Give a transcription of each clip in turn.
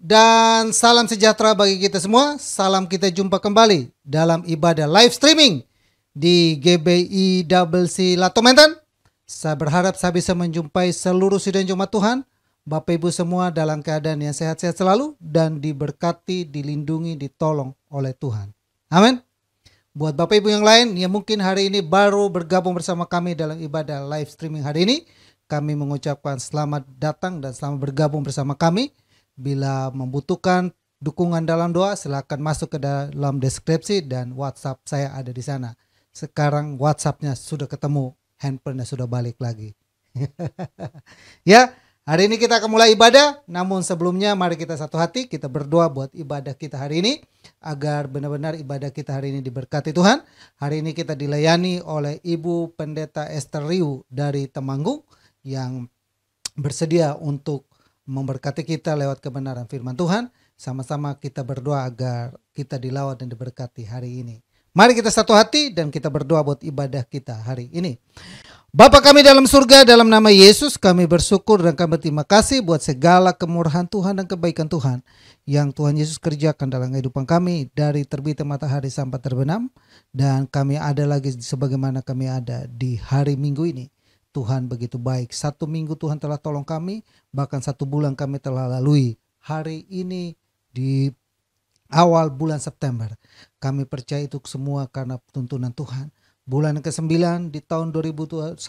dan salam sejahtera bagi kita semua. Salam kita jumpa kembali dalam ibadah live streaming di GBI WC Latomentan. Saya berharap saya bisa menjumpai seluruh sidang jemaat Tuhan, Bapak Ibu semua dalam keadaan yang sehat-sehat selalu dan diberkati, dilindungi, ditolong oleh Tuhan. Amin. Buat Bapak Ibu yang lain yang mungkin hari ini baru bergabung bersama kami dalam ibadah live streaming hari ini, kami mengucapkan selamat datang dan selamat bergabung bersama kami. Bila membutuhkan dukungan dalam doa, silakan masuk ke dalam deskripsi dan WhatsApp saya ada di sana. Sekarang WhatsApp-nya sudah ketemu, handphone-nya sudah balik lagi. Ya, hari ini kita akan mulai ibadah. Namun sebelumnya mari kita satu hati, kita berdoa buat ibadah kita hari ini, agar benar-benar ibadah kita hari ini diberkati Tuhan. Hari ini kita dilayani oleh Ibu Pendeta Esther Riu dari Temanggung, yang bersedia untuk memberkati kita lewat kebenaran firman Tuhan. Sama-sama kita berdoa agar kita dilawat dan diberkati hari ini. Mari kita satu hati dan kita berdoa buat ibadah kita hari ini. Bapa kami dalam surga, dalam nama Yesus kami bersyukur dan kami berterima kasih buat segala kemurahan Tuhan dan kebaikan Tuhan yang Tuhan Yesus kerjakan dalam kehidupan kami dari terbitnya matahari sampai terbenam. Dan kami ada lagi sebagaimana kami ada di hari Minggu ini. Tuhan begitu baik. 1 minggu Tuhan telah tolong kami, bahkan 1 bulan kami telah lalui. Hari ini di awal bulan September, kami percaya itu semua karena tuntunan Tuhan. Bulan ke-9 di tahun 2021,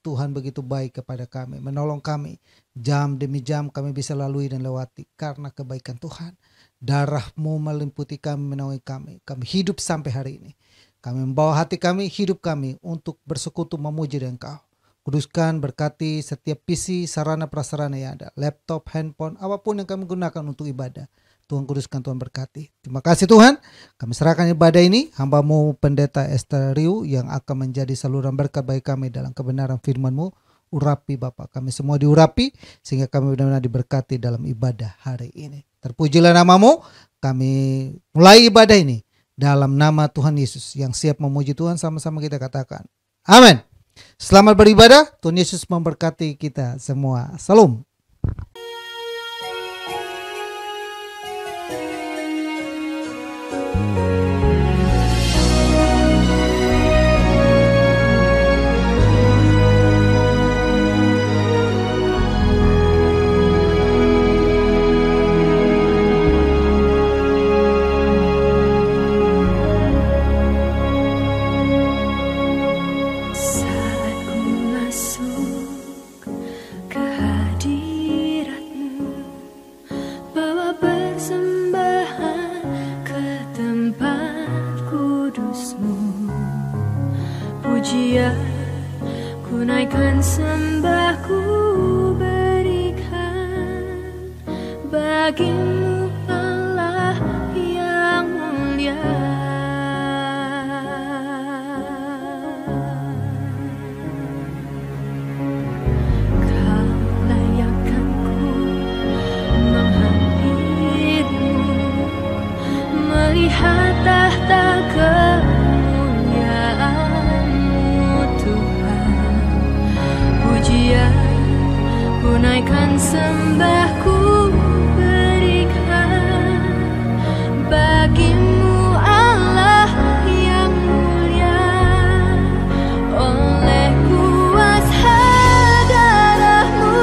Tuhan begitu baik kepada kami, menolong kami. Jam demi jam kami bisa lalui dan lewati karena kebaikan Tuhan. Darah-Mu meliputi kami, menaungi kami. Kami hidup sampai hari ini. Kami membawa hati kami, hidup kami untuk bersekutu memuji Engkau. Kuduskan, berkati setiap PC, sarana prasarana yang ada, laptop, handphone, apapun yang kami gunakan untuk ibadah. Tuhan kuduskan, Tuhan berkati. Terima kasih Tuhan. Kami serahkan ibadah ini, hamba-Mu Pendeta Esther Riu yang akan menjadi saluran berkat bagi kami dalam kebenaran firman-Mu. Urapi Bapa, kami semua diurapi sehingga kami benar-benar diberkati dalam ibadah hari ini. Terpujilah nama-Mu. Kami mulai ibadah ini dalam nama Tuhan Yesus yang siap memuji Tuhan. Sama-sama kita katakan amin. Selamat beribadah, Tuhan Yesus memberkati kita semua. Salam. Ku naikkan sembah, ku berikan bagimu Allah yang mulia. Kau layakkan ku menghampirimu, melihat tahta ku naikkan sembahku, berikan bagimu Allah yang mulia. Oleh kuasa darah-Mu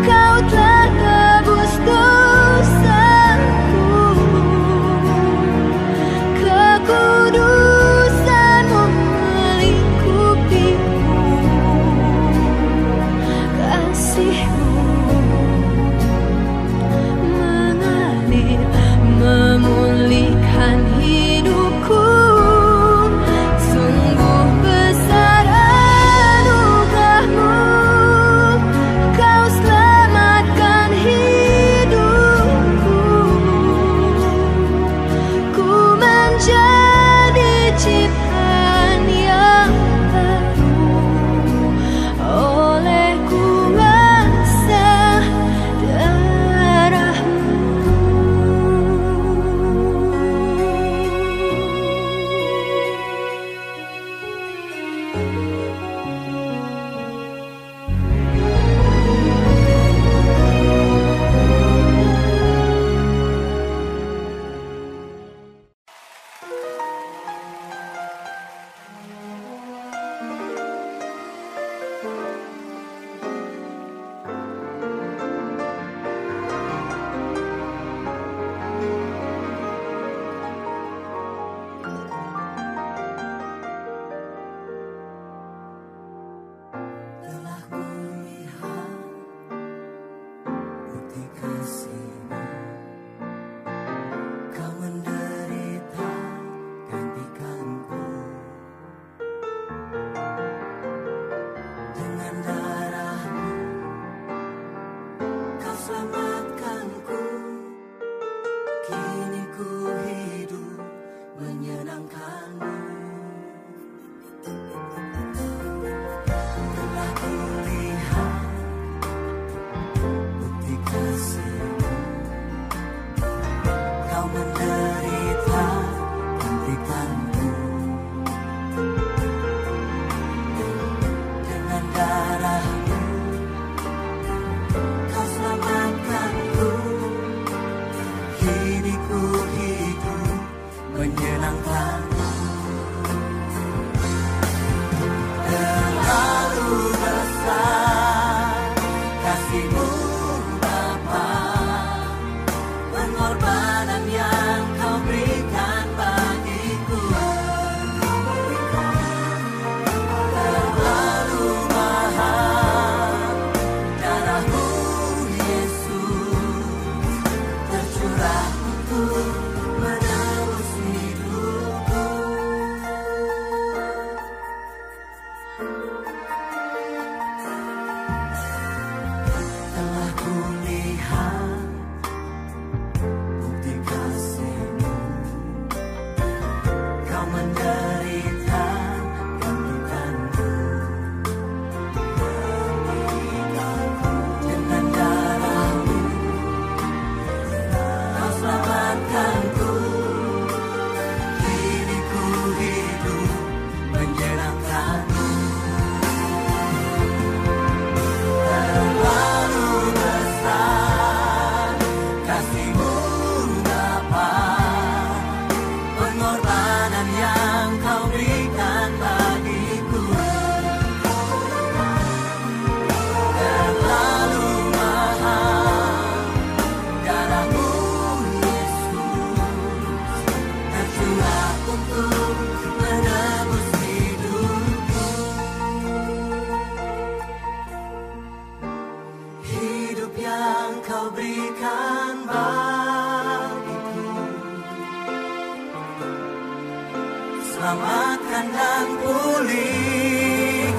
Kau telah tebus dosaku. Kekudusan-Mu melingkupiku, kasih-Mu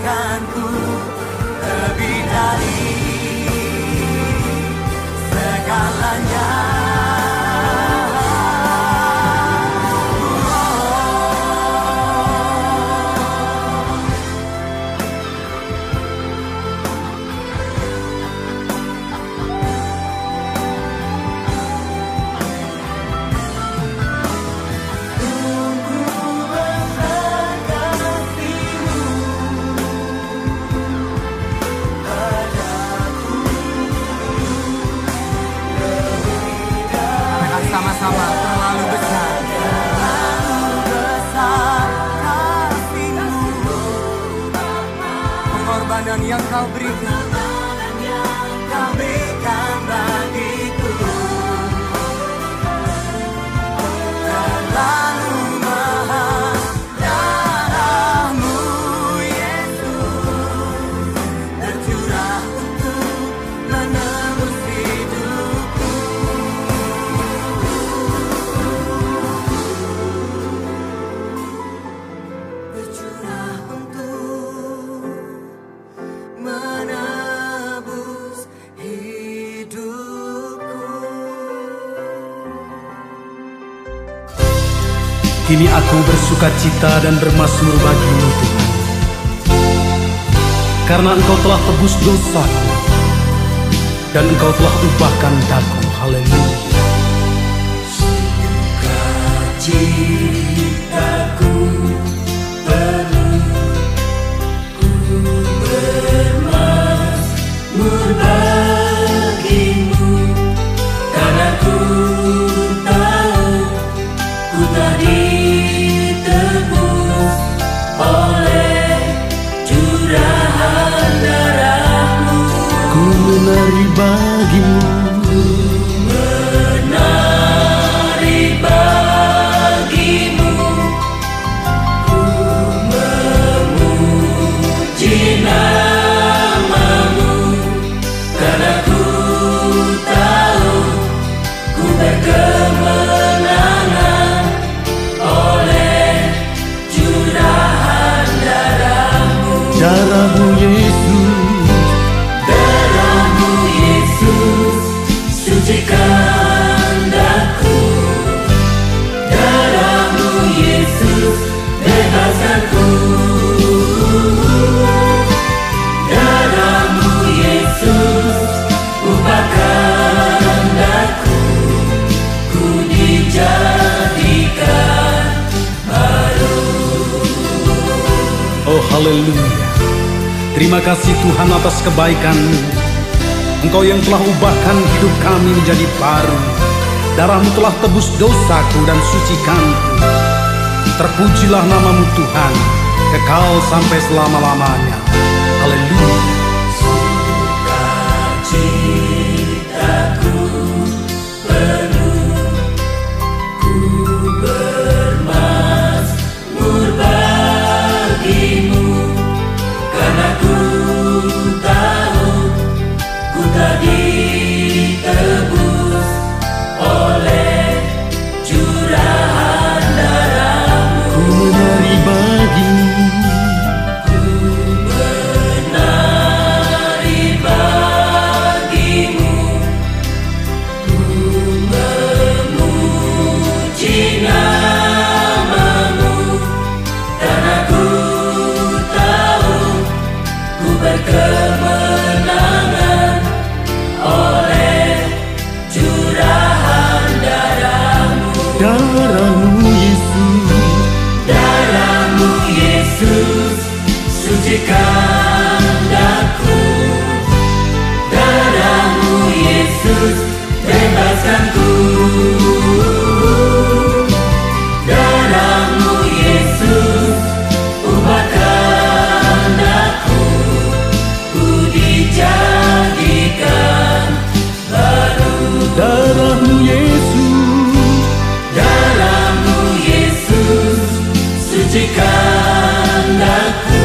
mengasihanku lebih dari segalanya. Sama-sama terlalu besar kasih-Mu, pengorbanan yang Kau berikan bagiku. Terlalu mahal darah-Mu, Yesus, tercurah untuk menebus hidupku. Tercurah untuk menebus hidupku. Kini aku bersuka cita dan bermazmur bagi-Mu Tuhan, karena Engkau telah tebus dosaku dan Engkau telah ubahkan daku. Haleluya. Sukacitaku penuh, ku bermazmur bagi-Mu, karena ku tahu ku telah ditebus oleh curahan darah-Mu. Ku menari bagi-Mu, ku menari bagi-Mu, ku memuji nama-Mu, karena ku tahu ku berkemenangan oleh curahan darah-Mu. Darah-Mu Yesus, darah-Mu Yesus, sucikan daku. Darah-Mu Yesus, bebaskanku. Darah-Mu Yesus, ubahkan daku. Ku dijadikan baru. Oh haleluya. Terima kasih Tuhan atas kebaikan-Mu. Engkau yang telah ubahkan hidup kami menjadi baru. Darah-Mu telah tebus dosaku dan sucikanku. Terpujilah nama-Mu Tuhan, kekal sampai selama-lamanya. Haleluya. Sukacitaku penuh, ku bermazmur bagi-Mu, karena ku tahu ku telah ditebus oleh curahan darah-Mu. Ku menari bagi-Mu, ku menari bagi-Mu, ku memuji nama-Mu, karena ku tahu ku berkemenangan oleh curahan darah-Mu. Darah-Mu Yesus, darah-Mu Yesus, sucikan daku. Darah-Mu Yesus, bebaskanku. Darah-Mu Yesus, ubahkan daku. Ku dijadikan baru. Darah-Mu Yesus, darah-Mu Yesus, sucikan daku.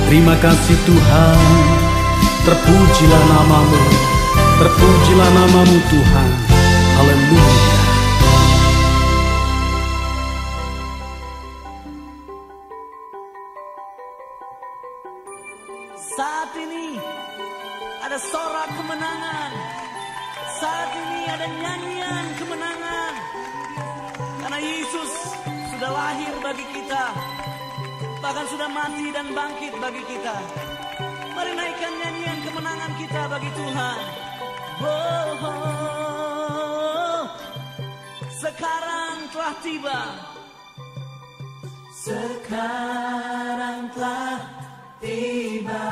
Terima kasih Tuhan, terpujilah namamu, terpujilah namamu Tuhan. Haleluya. Saat ini ada sorak kemenangan. Saat ini ada nyanyian kemenangan. Karena Yesus sudah lahir bagi kita, bahkan sudah mati dan bangkit bagi kita. Mari naikkan nyanyian kemenangan kita bagi Tuhan. Oh, oh, sekarang telah tiba. Sekarang telah tiba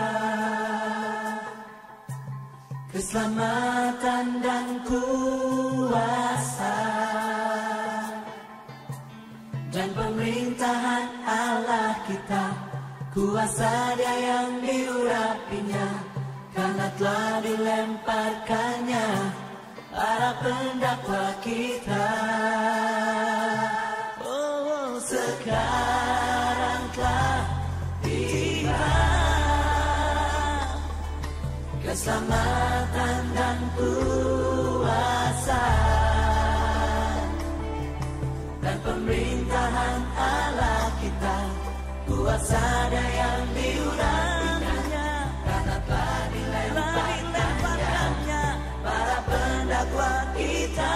keselamatan dan kuasa dan pemerintahan Allah kita. Kuasa Dia yang diurapinya, karena telah dilemparkannya para pendakwa kita. Oh, sekarang telah tiba keselamatan dan kuasa dan pemerintahan Allah kita. Kuasa Dia yang diurapinya, karena telah dilemparkannya para pendakwa kita.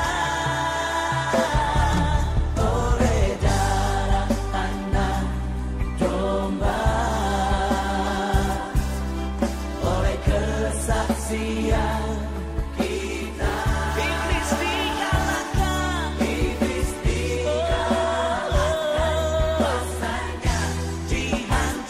Oleh darah anak domba, oleh kesaksian kita, iblis dikalahkan, iblis dikalahkan, kuasanya dihancurkan.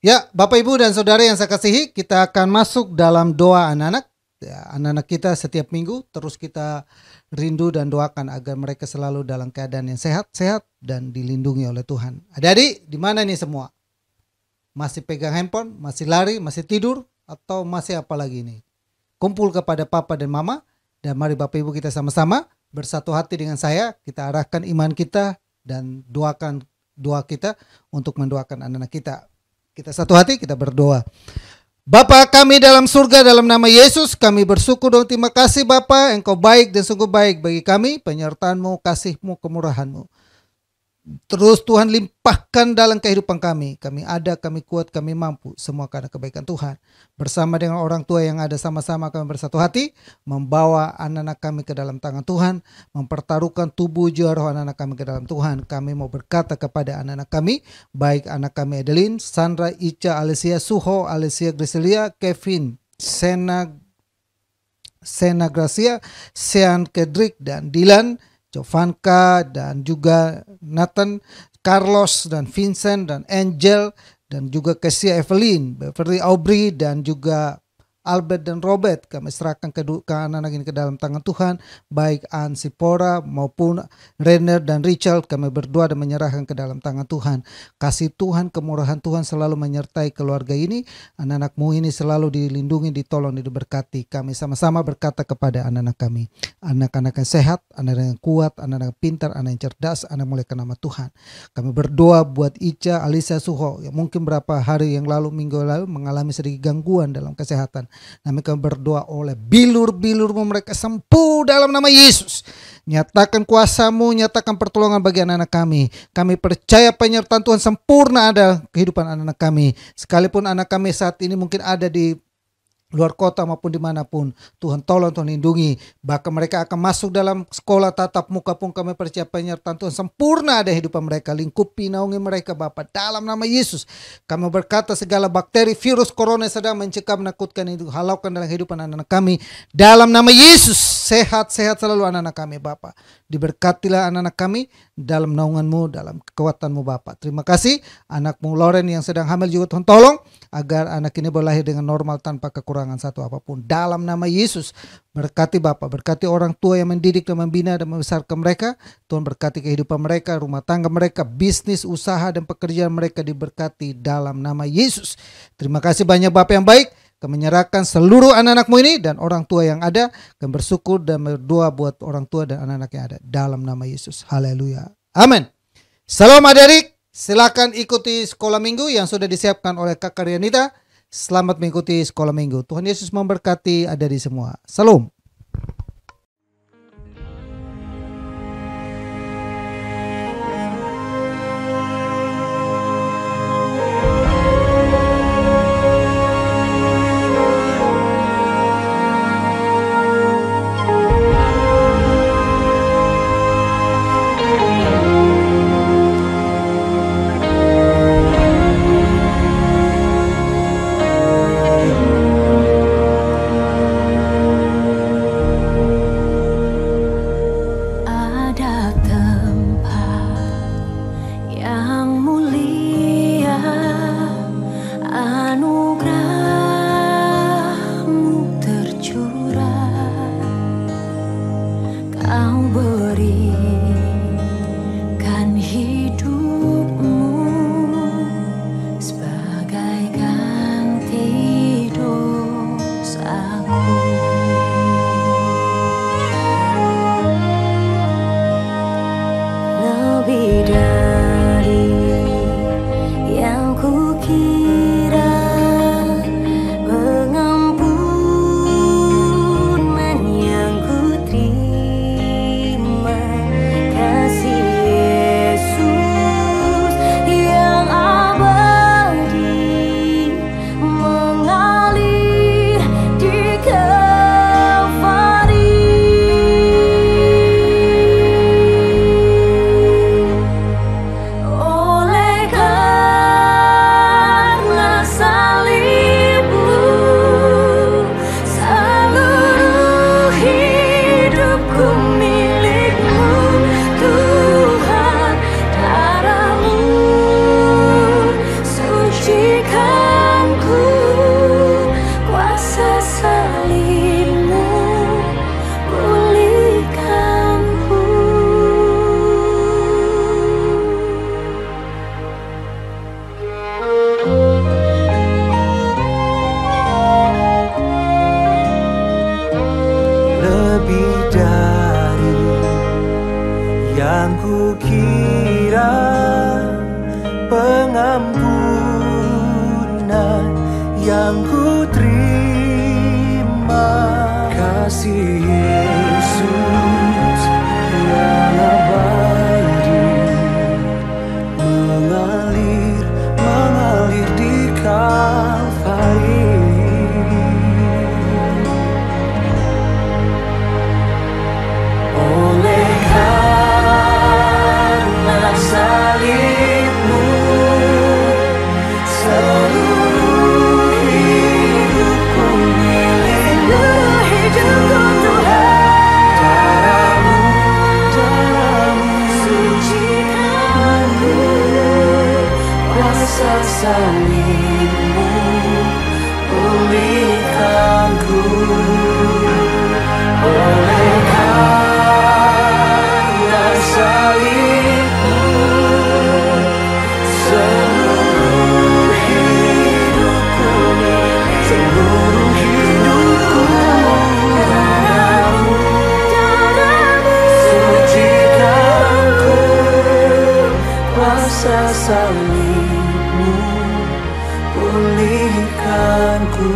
Ya, Bapak Ibu dan Saudara yang saya kasihi, kita akan masuk dalam doa anak-anak. Ya, anak-anak kita setiap minggu terus kita rindu dan doakan agar mereka selalu dalam keadaan yang sehat-sehat dan dilindungi oleh Tuhan. Adik-adik, di mana nih semua? Masih pegang handphone, masih lari, masih tidur, atau masih apa lagi nih? Kumpul kepada Papa dan Mama, dan mari Bapak Ibu kita sama-sama bersatu hati dengan saya, kita arahkan iman kita dan doakan doa kita untuk mendoakan anak-anak kita. Kita satu hati, kita berdoa. Bapa kami dalam surga, dalam nama Yesus, kami bersyukur dan terima kasih Bapa, Engkau baik dan sungguh baik bagi kami, penyertaan-Mu, kasih-Mu, kemurahan-Mu. Terus Tuhan limpahkan dalam kehidupan kami. Kami ada, kami kuat, kami mampu. Semua karena kebaikan Tuhan. Bersama dengan orang tua yang ada, sama-sama kami bersatu hati. Membawa anak-anak kami ke dalam tangan Tuhan. Mempertaruhkan tubuh jiwa roh anak-anak kami ke dalam Tuhan. Kami mau berkata kepada anak-anak kami. Baik anak kami Adeline, Sandra, Ica, Alicia, Suho, Alicia, Griselia, Kevin, Sena Gracia, Sean, Kedrick, dan Dylan, Jovanka, dan juga Nathan, Carlos, dan Vincent, dan Angel, dan juga Kesia Evelyn, Beverly Aubrey, dan juga Albert dan Robert. Kami serahkan ke anak-anak ini ke dalam tangan Tuhan, baik Ann Sipora maupun Renner dan Richard. Kami berdoa dan menyerahkan ke dalam tangan Tuhan. Kasih Tuhan, kemurahan Tuhan selalu menyertai keluarga ini. Anak-anakmu ini selalu dilindungi, ditolong, diberkati. Kami sama-sama berkata kepada anak-anak kami, anak-anak yang sehat, anak-anak yang kuat, anak-anak yang pintar, anak yang cerdas, anak muliakan nama Tuhan. Kami berdoa buat Ica, Alisa, Suho yang mungkin berapa hari yang lalu, minggu lalu mengalami sedikit gangguan dalam kesehatan. Kami berdoa oleh bilur-bilurmu mereka sembuh dalam nama Yesus. Nyatakan kuasa-Mu, nyatakan pertolongan bagi anak-anak kami. Kami percaya penyertaan Tuhan sempurna ada kehidupan anak-anak kami. Sekalipun anak kami saat ini mungkin ada di luar kota maupun dimanapun, Tuhan tolong, Tuhan lindungi. Bahkan mereka akan masuk dalam sekolah tatap muka pun kami percaya penyertaan Tuhan sempurna ada hidupan mereka. Lingkupi, naungi mereka Bapa dalam nama Yesus. Kami berkata segala bakteri, virus, corona sedang mencekam, menakutkan itu, halaukan dalam kehidupan anak-anak kami dalam nama Yesus. Sehat-sehat selalu anak-anak kami Bapa. Diberkatilah anak-anak kami dalam naungan-Mu, dalam kekuatan-Mu Bapa. Terima kasih anakmu Loren yang sedang hamil juga Tuhan tolong agar anak ini berlahir dengan normal tanpa kekurangan satu apapun. Dalam nama Yesus, berkati Bapa, berkati orang tua yang mendidik dan membina dan membesarkan mereka. Tuhan berkati kehidupan mereka, rumah tangga mereka, bisnis, usaha dan pekerjaan mereka diberkati dalam nama Yesus. Terima kasih banyak Bapa yang baik. Kami menyerahkan seluruh anak-anakmu ini dan orang tua yang ada. Kami bersyukur dan berdoa buat orang tua dan anak-anak yang ada. Dalam nama Yesus. Haleluya. Amin. Salam adik-adik. Silakan ikuti sekolah minggu yang sudah disiapkan oleh Kak Rianita. Selamat mengikuti sekolah minggu. Tuhan Yesus memberkati adik-adik semua. Salam. Ada tempat yang mulia, anugerah-Mu tercurah. Kau berikan hidup-Mu sebagai ganti dosaku. Lebih dari yang kukira, pengampunan yang ku terima kira pengampunan yang ku terima, kasih Yesus yang abadi mengalir di Kalvari. Oleh karena salibmu, seluruh hidupku milikmu, Tuhan. Daramu sucikanku, kuasa salibmu pulihkanku. Oleh karena salibmu, seluruh hidupku milik, seluruh hidupku. Daramu sucikanku, kuasa salibmu pulihkanku.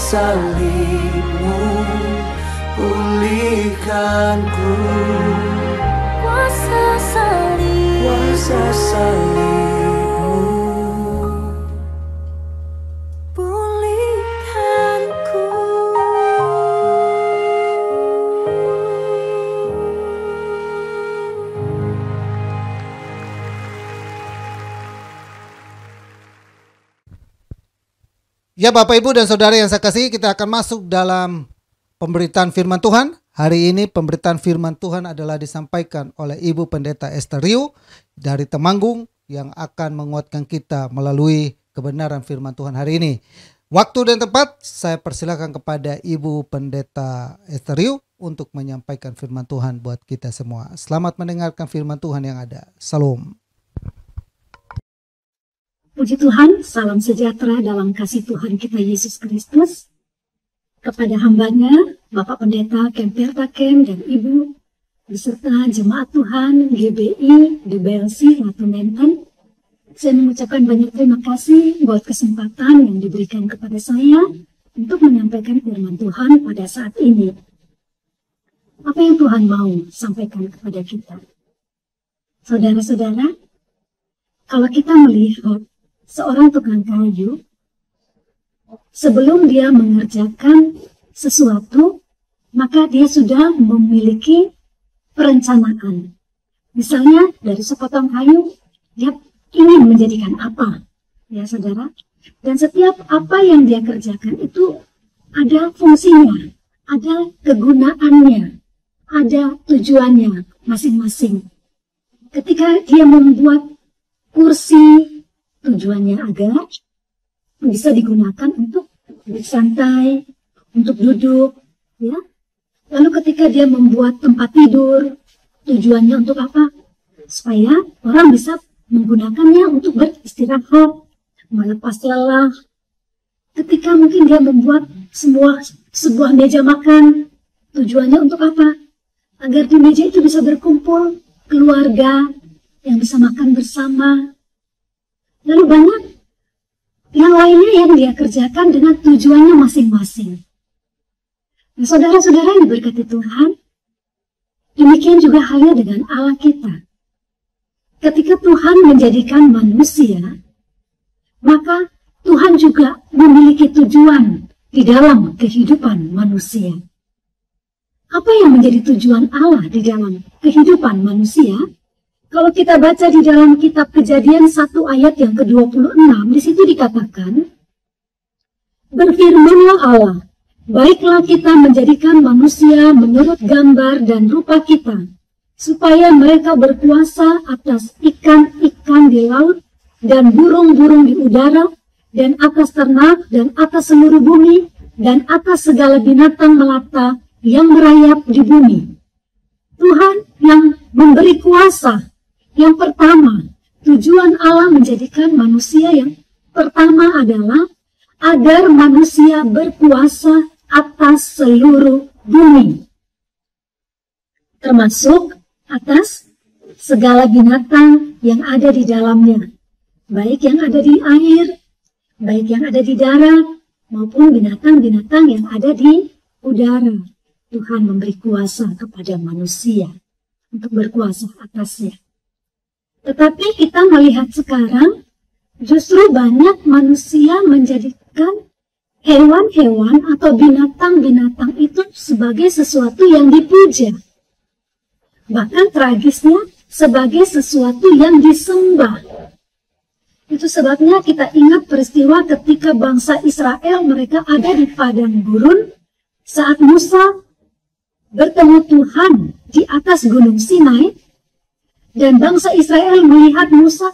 Salibmu pulihkanku, Kuasa salib, kuasa salibmu pulihkanku. Ya Bapak Ibu dan Saudara yang saya kasihi, kita akan masuk dalam pemberitaan firman Tuhan. Hari ini pemberitaan firman Tuhan adalah disampaikan oleh Ibu Pendeta Esther Riu dari Temanggung yang akan menguatkan kita melalui kebenaran firman Tuhan hari ini. Waktu dan tempat saya persilakan kepada Ibu Pendeta Esther Riu untuk menyampaikan firman Tuhan buat kita semua. Selamat mendengarkan firman Tuhan yang ada. Salam. Puji Tuhan, salam sejahtera dalam kasih Tuhan kita Yesus Kristus. Kepada hambanya, Bapak Pendeta Kemperta Kem dan Ibu, beserta Jemaat Tuhan GBI DBLC Latumentan, saya mengucapkan banyak terima kasih buat kesempatan yang diberikan kepada saya untuk menyampaikan firman Tuhan pada saat ini. Apa yang Tuhan mau sampaikan kepada kita? Saudara-saudara, kalau kita melihat seorang tukang kayu, sebelum dia mengerjakan sesuatu, maka dia sudah memiliki perencanaan. Misalnya dari sepotong kayu, dia ingin menjadikan apa, ya saudara. Dan setiap apa yang dia kerjakan itu ada fungsinya, ada kegunaannya, ada tujuannya masing-masing. Ketika dia membuat kursi, tujuannya agar bisa digunakan untuk bersantai, untuk duduk, ya. Lalu ketika dia membuat tempat tidur, tujuannya untuk apa? Supaya orang bisa menggunakannya untuk beristirahat, melepas lelah. Ketika mungkin dia membuat sebuah meja makan, tujuannya untuk apa? Agar di meja itu bisa berkumpul keluarga yang bisa makan bersama. Lalu banyak yang lainnya yang dia kerjakan dengan tujuannya masing-masing. Nah, saudara-saudara yang diberkati Tuhan, demikian juga halnya dengan Allah kita. Ketika Tuhan menjadikan manusia, maka Tuhan juga memiliki tujuan di dalam kehidupan manusia. Apa yang menjadi tujuan Allah di dalam kehidupan manusia? Kalau kita baca di dalam kitab Kejadian 1 ayat yang ke-26, di situ dikatakan, berfirmanlah Allah, baiklah kita menjadikan manusia menurut gambar dan rupa kita, supaya mereka berkuasa atas ikan-ikan di laut dan burung-burung di udara, dan atas ternak dan atas seluruh bumi, dan atas segala binatang melata yang merayap di bumi. Tuhan yang memberi kuasa. Yang pertama, tujuan Allah menjadikan manusia yang pertama adalah agar manusia berkuasa atas seluruh bumi, termasuk atas segala binatang yang ada di dalamnya, baik yang ada di air, baik yang ada di darat, maupun binatang-binatang yang ada di udara. Tuhan memberi kuasa kepada manusia untuk berkuasa atasnya. Tetapi kita melihat sekarang, justru banyak manusia menjadikan hewan-hewan atau binatang-binatang itu sebagai sesuatu yang dipuja. Bahkan tragisnya, sebagai sesuatu yang disembah. Itu sebabnya kita ingat peristiwa ketika bangsa Israel mereka ada di padang gurun saat Musa bertemu Tuhan di atas gunung Sinai, dan bangsa Israel melihat Musa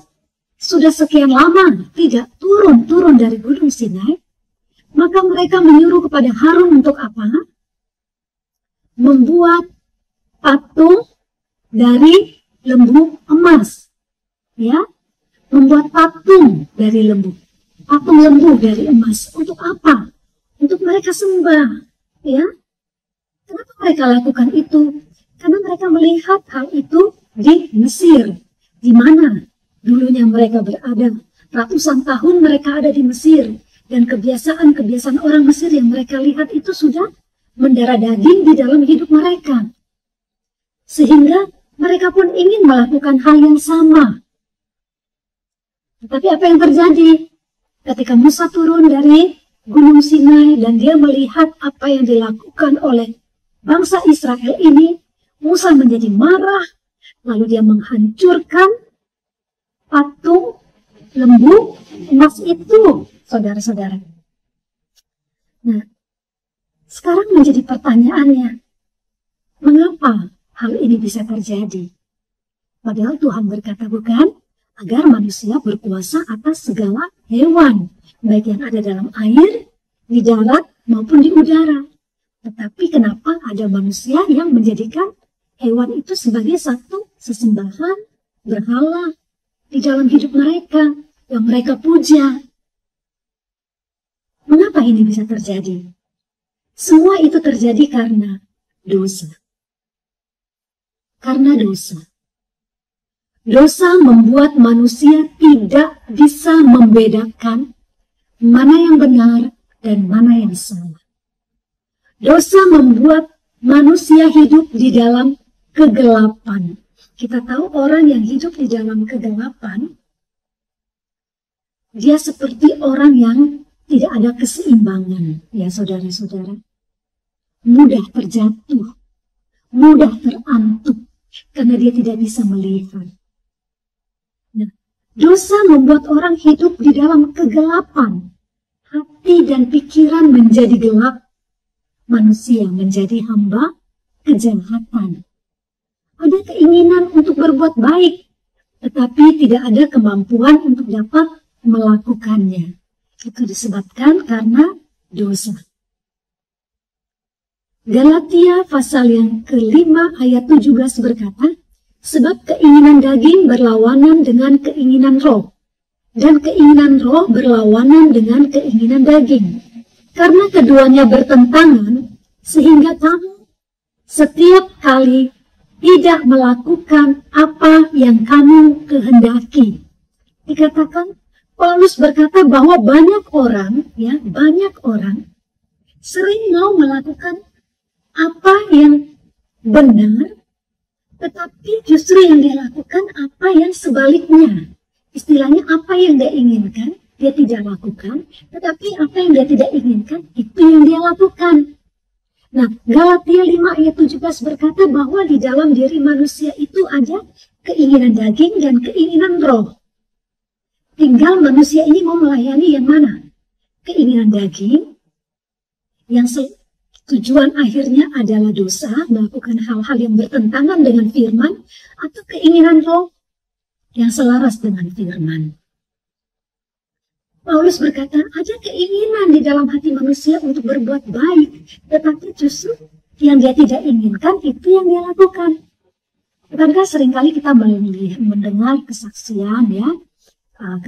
sudah sekian lama tidak turun dari gunung Sinai, maka mereka menyuruh kepada Harun untuk apa? Membuat patung dari lembu emas, ya, membuat patung dari lembu, patung lembu dari emas. Untuk apa? Untuk mereka sembah, ya. Kenapa mereka lakukan itu? Karena mereka melihat hal itu di Mesir, di mana dulunya mereka berada. Ratusan tahun mereka ada di Mesir, dan kebiasaan-kebiasaan orang Mesir yang mereka lihat itu sudah mendarah daging di dalam hidup mereka. Sehingga mereka pun ingin melakukan hal yang sama. Tetapi apa yang terjadi? Ketika Musa turun dari Gunung Sinai dan dia melihat apa yang dilakukan oleh bangsa Israel ini, Musa menjadi marah, lalu dia menghancurkan patung lembu emas itu, saudara-saudara. Nah, sekarang menjadi pertanyaannya, mengapa hal ini bisa terjadi? Padahal Tuhan berkata bukan, agar manusia berkuasa atas segala hewan, baik yang ada dalam air, di darat, maupun di udara. Tetapi kenapa ada manusia yang menjadikan hewan itu sebagai satu sesembahan, berhala di dalam hidup mereka, yang mereka puja? Mengapa ini bisa terjadi? Semua itu terjadi karena dosa. Karena dosa. Dosa membuat manusia tidak bisa membedakan mana yang benar dan mana yang salah. Dosa membuat manusia hidup di dalam kegelapan. Kita tahu orang yang hidup di dalam kegelapan, dia seperti orang yang tidak ada keseimbangan, ya saudara-saudara. Mudah terjatuh, mudah terantuk, karena dia tidak bisa melihat. Nah, dosa membuat orang hidup di dalam kegelapan. Hati dan pikiran menjadi gelap. Manusia menjadi hamba kejahatan. Ada keinginan untuk berbuat baik, tetapi tidak ada kemampuan untuk dapat melakukannya. Itu disebabkan karena dosa. Galatia pasal yang ke-5 ayat 17 berkata, sebab keinginan daging berlawanan dengan keinginan roh, dan keinginan roh berlawanan dengan keinginan daging. Karena keduanya bertentangan, sehingga kamu setiap kali tidak melakukan apa yang kamu kehendaki. Dikatakan, Paulus berkata bahwa banyak orang sering mau melakukan apa yang benar, tetapi justru yang dia lakukan apa yang sebaliknya. Istilahnya apa yang dia inginkan, dia tidak lakukan, tetapi apa yang dia tidak inginkan, itu yang dia lakukan. Nah, Galatia 5 ayat 17 berkata bahwa di dalam diri manusia itu ada keinginan daging dan keinginan roh. Tinggal manusia ini mau melayani yang mana? Keinginan daging, yang tujuan akhirnya adalah dosa, melakukan hal-hal yang bertentangan dengan firman, atau keinginan roh yang selaras dengan firman. Paulus berkata, ada keinginan di dalam hati manusia untuk berbuat baik, tetapi justru yang dia tidak inginkan, itu yang dia lakukan. Bukankah seringkali kita mendengar kesaksian ya,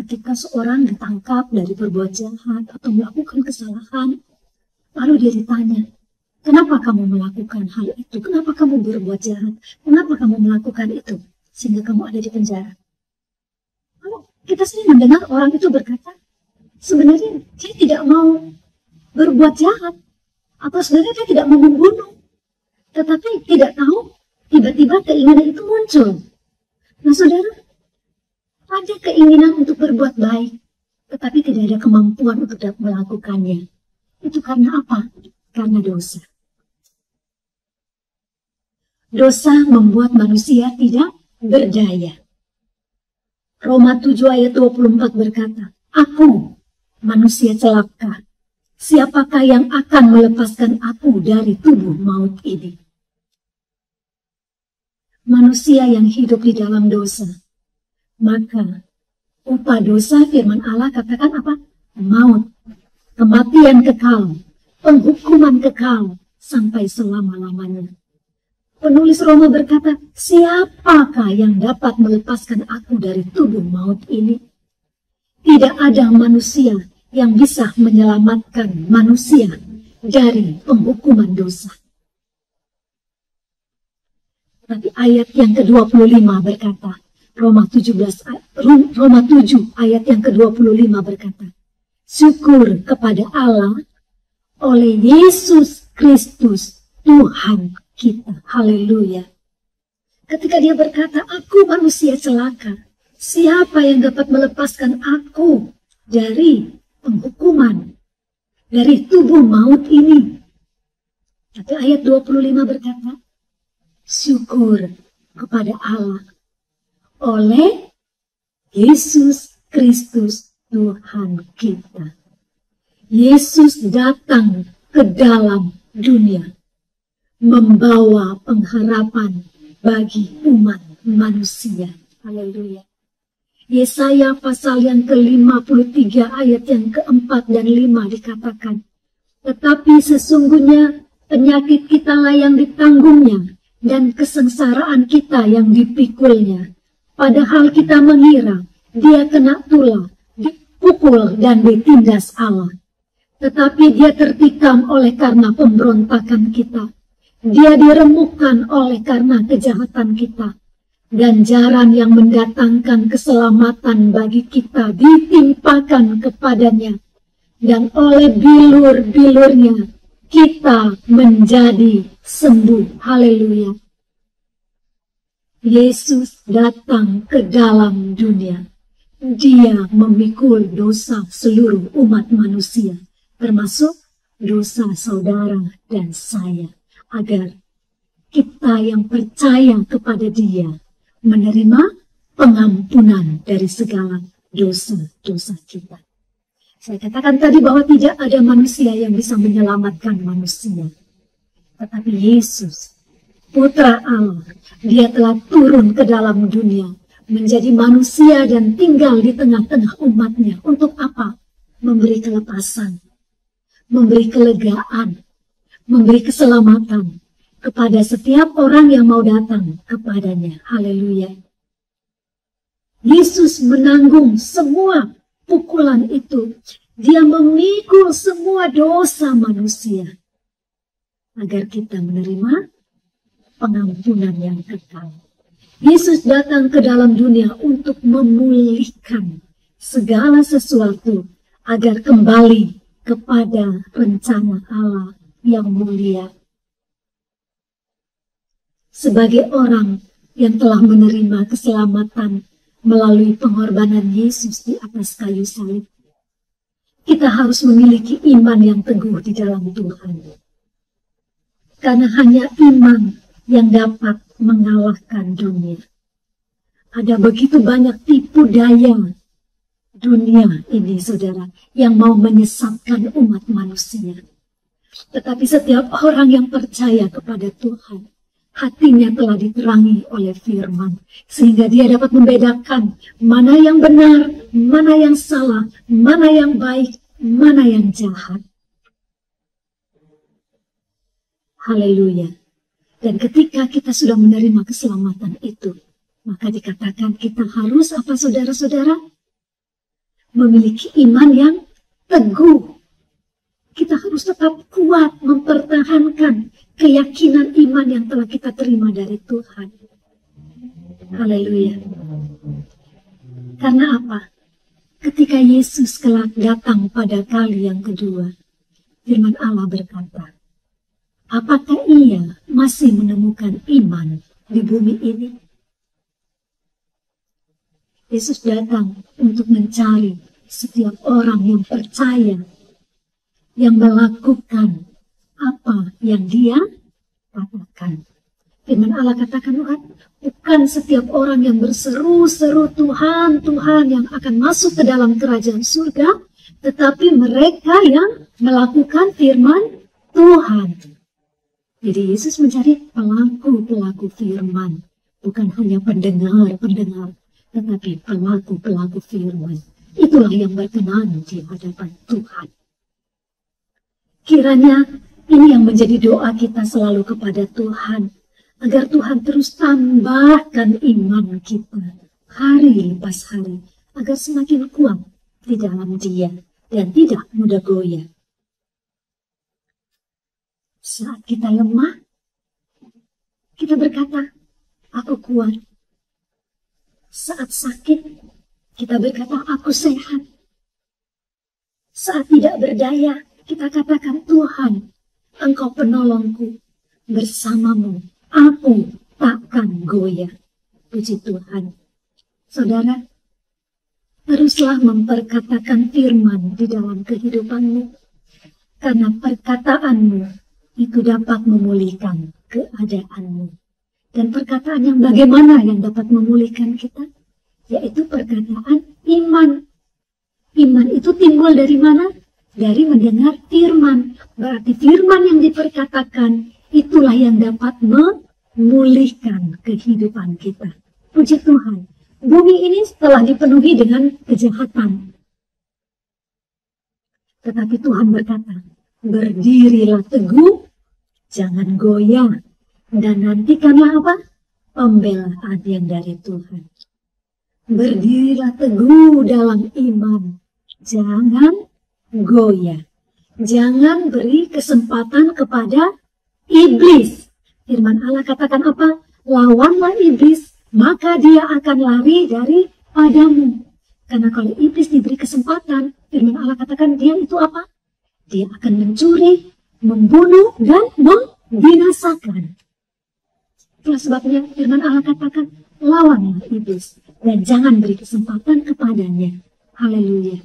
ketika seorang ditangkap dari berbuat jahat atau melakukan kesalahan, lalu dia ditanya, kenapa kamu melakukan hal itu? Kenapa kamu berbuat jahat? Kenapa kamu melakukan itu? Sehingga kamu ada di penjara. Lalu kita sering mendengar orang itu berkata, sebenarnya dia tidak mau berbuat jahat, atau sebenarnya dia tidak mau membunuh, tetapi tidak tahu tiba-tiba keinginan itu muncul. Nah saudara, ada keinginan untuk berbuat baik, tetapi tidak ada kemampuan untuk melakukannya. Itu karena apa? Karena dosa. Dosa membuat manusia tidak berdaya. Roma 7 ayat 24 berkata, aku manusia celaka, siapakah yang akan melepaskan aku dari tubuh maut ini? Manusia yang hidup di dalam dosa, maka upah dosa firman Allah katakan apa? Maut, kematian kekal, penghukuman kekal sampai selama-lamanya. Penulis Roma berkata, siapakah yang dapat melepaskan aku dari tubuh maut ini? Tidak ada manusia yang bisa menyelamatkan manusia dari penghukuman dosa. Tapi ayat yang ke-25 berkata, Roma 7 ayat yang ke-25 berkata, syukur kepada Allah oleh Yesus Kristus Tuhan kita. Haleluya. Ketika dia berkata, aku manusia celaka, siapa yang dapat melepaskan aku dari penghukuman, dari tubuh maut ini? Tapi ayat 25 berkata, syukur kepada Allah oleh Yesus Kristus Tuhan kita. Yesus datang ke dalam dunia, membawa pengharapan bagi umat manusia. Haleluya. Yesaya pasal yang ke-53 ayat yang ke-4 dan 5 dikatakan, tetapi sesungguhnya penyakit kitalah yang ditanggungnya dan kesengsaraan kita yang dipikulnya. Padahal kita mengira dia kena tulah, dipukul dan ditindas Allah. Tetapi dia tertikam oleh karena pemberontakan kita. Dia diremukkan oleh karena kejahatan kita. Ganjaran yang mendatangkan keselamatan bagi kita ditimpakan kepadanya. Dan oleh bilur-bilurnya kita menjadi sembuh. Haleluya. Yesus datang ke dalam dunia. Dia memikul dosa seluruh umat manusia, termasuk dosa saudara dan saya, agar kita yang percaya kepada dia menerima pengampunan dari segala dosa-dosa kita. Saya katakan tadi bahwa tidak ada manusia yang bisa menyelamatkan manusia. Tetapi Yesus, Putra Allah, dia telah turun ke dalam dunia, menjadi manusia dan tinggal di tengah-tengah umatnya. Untuk apa? Memberi kelepasan, memberi kelegaan, memberi keselamatan kepada setiap orang yang mau datang kepadanya. Haleluya. Yesus menanggung semua pukulan itu, dia memikul semua dosa manusia agar kita menerima pengampunan yang kekal. Yesus datang ke dalam dunia untuk memulihkan segala sesuatu agar kembali kepada rencana Allah yang mulia. Sebagai orang yang telah menerima keselamatan melalui pengorbanan Yesus di atas kayu salib, kita harus memiliki iman yang teguh di dalam Tuhan. Karena hanya iman yang dapat mengalahkan dunia. Ada begitu banyak tipu daya dunia ini, saudara, yang mau menyesatkan umat manusia. Tetapi setiap orang yang percaya kepada Tuhan, hatinya telah diterangi oleh firman, sehingga dia dapat membedakan mana yang benar, mana yang salah, mana yang baik, mana yang jahat. Haleluya. Dan ketika kita sudah menerima keselamatan itu, maka dikatakan kita harus apa, saudara-saudara? Memiliki iman yang teguh. Kita harus tetap kuat mempertahankan keyakinan iman yang telah kita terima dari Tuhan. Haleluya. Karena apa? Ketika Yesus kelak datang pada kali yang kedua, firman Allah berkata, apakah ia masih menemukan iman di bumi ini? Yesus datang untuk mencari setiap orang yang percaya, yang melakukan apa yang dia katakan. Firman Allah katakan, bukan setiap orang yang berseru-seru Tuhan, Tuhan yang akan masuk ke dalam kerajaan surga, tetapi mereka yang melakukan firman Tuhan. Jadi Yesus mencari pelaku-pelaku firman, bukan hanya pendengar-pendengar, tetapi pelaku-pelaku firman. Itulah yang berkenan di hadapan Tuhan. Kiranya ini yang menjadi doa kita selalu kepada Tuhan, agar Tuhan terus tambahkan iman kita hari lepas hari, agar semakin kuat di dalam Dia dan tidak mudah goyah. Saat kita lemah, kita berkata, aku kuat. Saat sakit, kita berkata, aku sehat. Saat tidak berdaya, kita katakan, Tuhan, Engkau penolongku. Bersamamu, aku takkan goyah. Puji Tuhan. Saudara, teruslah memperkatakan firman di dalam kehidupanmu. Karena perkataanmu itu dapat memulihkan keadaanmu. Dan perkataan yang bagaimana yang dapat memulihkan kita? Yaitu perkataan iman. Iman itu timbul dari mana? Dari mendengar firman. Berarti firman yang diperkatakan itulah yang dapat memulihkan kehidupan kita. Puji Tuhan. Bumi ini telah dipenuhi dengan kejahatan. Tetapi Tuhan berkata, berdirilah teguh, jangan goyah, dan nantikanlah apa? Pembelaan yang dari Tuhan. Berdirilah teguh dalam iman, jangan goyah. Jangan beri kesempatan kepada iblis. Firman Allah katakan apa? Lawanlah iblis, maka dia akan lari daripadamu. Karena kalau iblis diberi kesempatan, firman Allah katakan dia itu apa? Dia akan mencuri, membunuh, dan membinasakan. Itulah sebabnya firman Allah katakan, lawanlah iblis, dan jangan beri kesempatan kepadanya. Haleluya.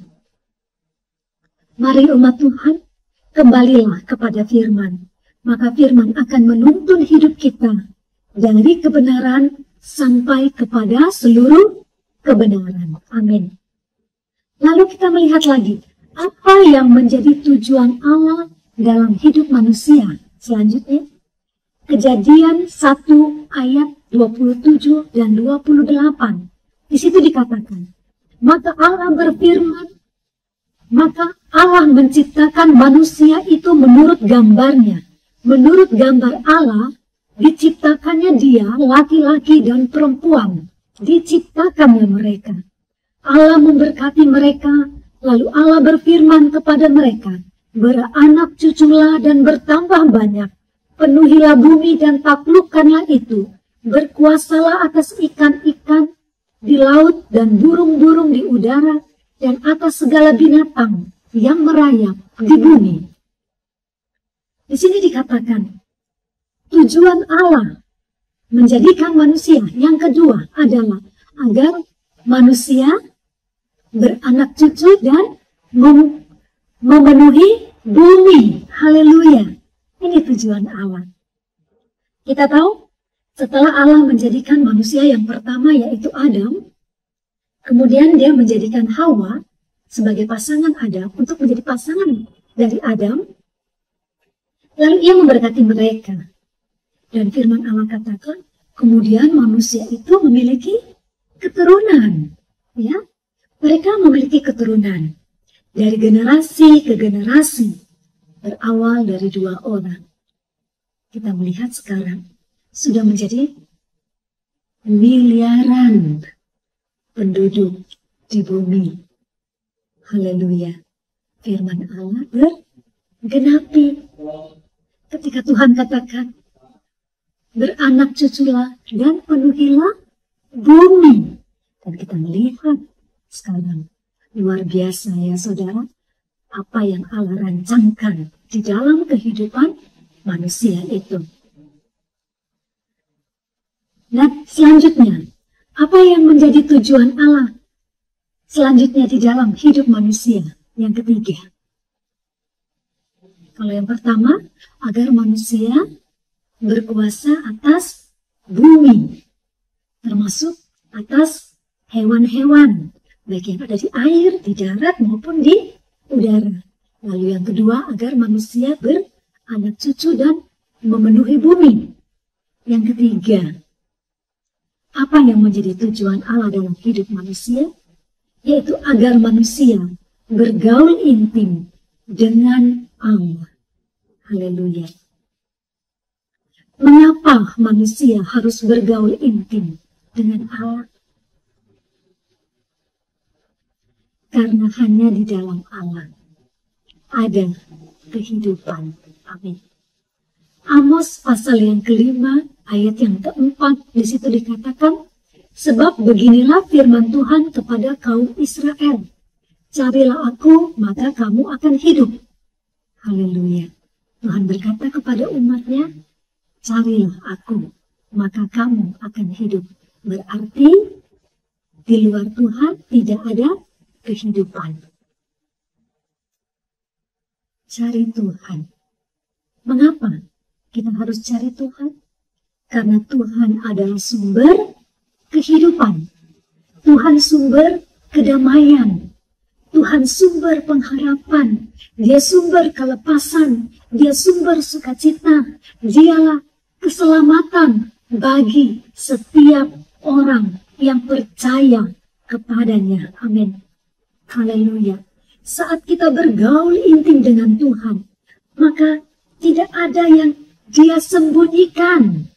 Mari umat Tuhan, kembalilah kepada firman. Maka firman akan menuntun hidup kita dari kebenaran sampai kepada seluruh kebenaran. Amin. Lalu kita melihat lagi, apa yang menjadi tujuan Allah dalam hidup manusia. Selanjutnya, Kejadian 1 ayat 27 dan 28. Di situ dikatakan, maka Allah berfirman, maka Allah menciptakan manusia itu menurut gambarnya. Menurut gambar Allah, diciptakannya dia, laki-laki dan perempuan. Diciptakannya mereka. Allah memberkati mereka, lalu Allah berfirman kepada mereka, beranak cuculah dan bertambah banyak, penuhilah bumi dan taklukkanlah itu, berkuasalah atas ikan-ikan di laut dan burung-burung di udara, dan atas segala binatang yang merayap di bumi. Di sini dikatakan, tujuan Allah menjadikan manusia yang kedua adalah agar manusia beranak cucu dan memenuhi bumi. Haleluya. Ini tujuan Allah. Kita tahu, setelah Allah menjadikan manusia yang pertama yaitu Adam, kemudian dia menjadikan Hawa sebagai pasangan Adam untuk menjadi pasangan dari Adam. Lalu ia memberkati mereka. Dan firman Allah katakan, kemudian manusia itu memiliki keturunan. Ya, mereka memiliki keturunan dari generasi ke generasi, berawal dari 2 orang. Kita melihat sekarang sudah menjadi miliaran penduduk di bumi. Haleluya. Firman Allah bergenapi. Ketika Tuhan katakan, beranak cuculah dan penuhilah bumi. Dan kita melihat sekarang luar biasa ya saudara, apa yang Allah rancangkan di dalam kehidupan manusia itu. Nah, selanjutnya, apa yang menjadi tujuan Allah selanjutnya di dalam hidup manusia? Yang ketiga, kalau yang pertama, agar manusia berkuasa atas bumi, termasuk atas hewan-hewan, baik yang ada di air, di darat maupun di udara. Lalu yang kedua, agar manusia beranak cucu dan memenuhi bumi. Yang ketiga, apa yang menjadi tujuan Allah dalam hidup manusia? Yaitu agar manusia bergaul intim dengan Allah. Haleluya. Mengapa manusia harus bergaul intim dengan Allah? Karena hanya di dalam Allah ada kehidupan. Amin. Amos pasal yang kelima, ayat yang keempat, di situ dikatakan, sebab beginilah firman Tuhan kepada kaum Israel, carilah aku, maka kamu akan hidup. Haleluya. Tuhan berkata kepada umatnya, carilah aku, maka kamu akan hidup. Berarti, di luar Tuhan tidak ada kehidupan. Cari Tuhan. Mengapa kita harus cari Tuhan? Karena Tuhan adalah sumber kehidupan. Tuhan sumber kedamaian. Tuhan sumber pengharapan. Dia sumber kelepasan. Dia sumber sukacita. Dialah keselamatan bagi setiap orang yang percaya kepadanya. Amin. Haleluya. Saat kita bergaul intim dengan Tuhan, maka tidak ada yang Dia sembunyikan.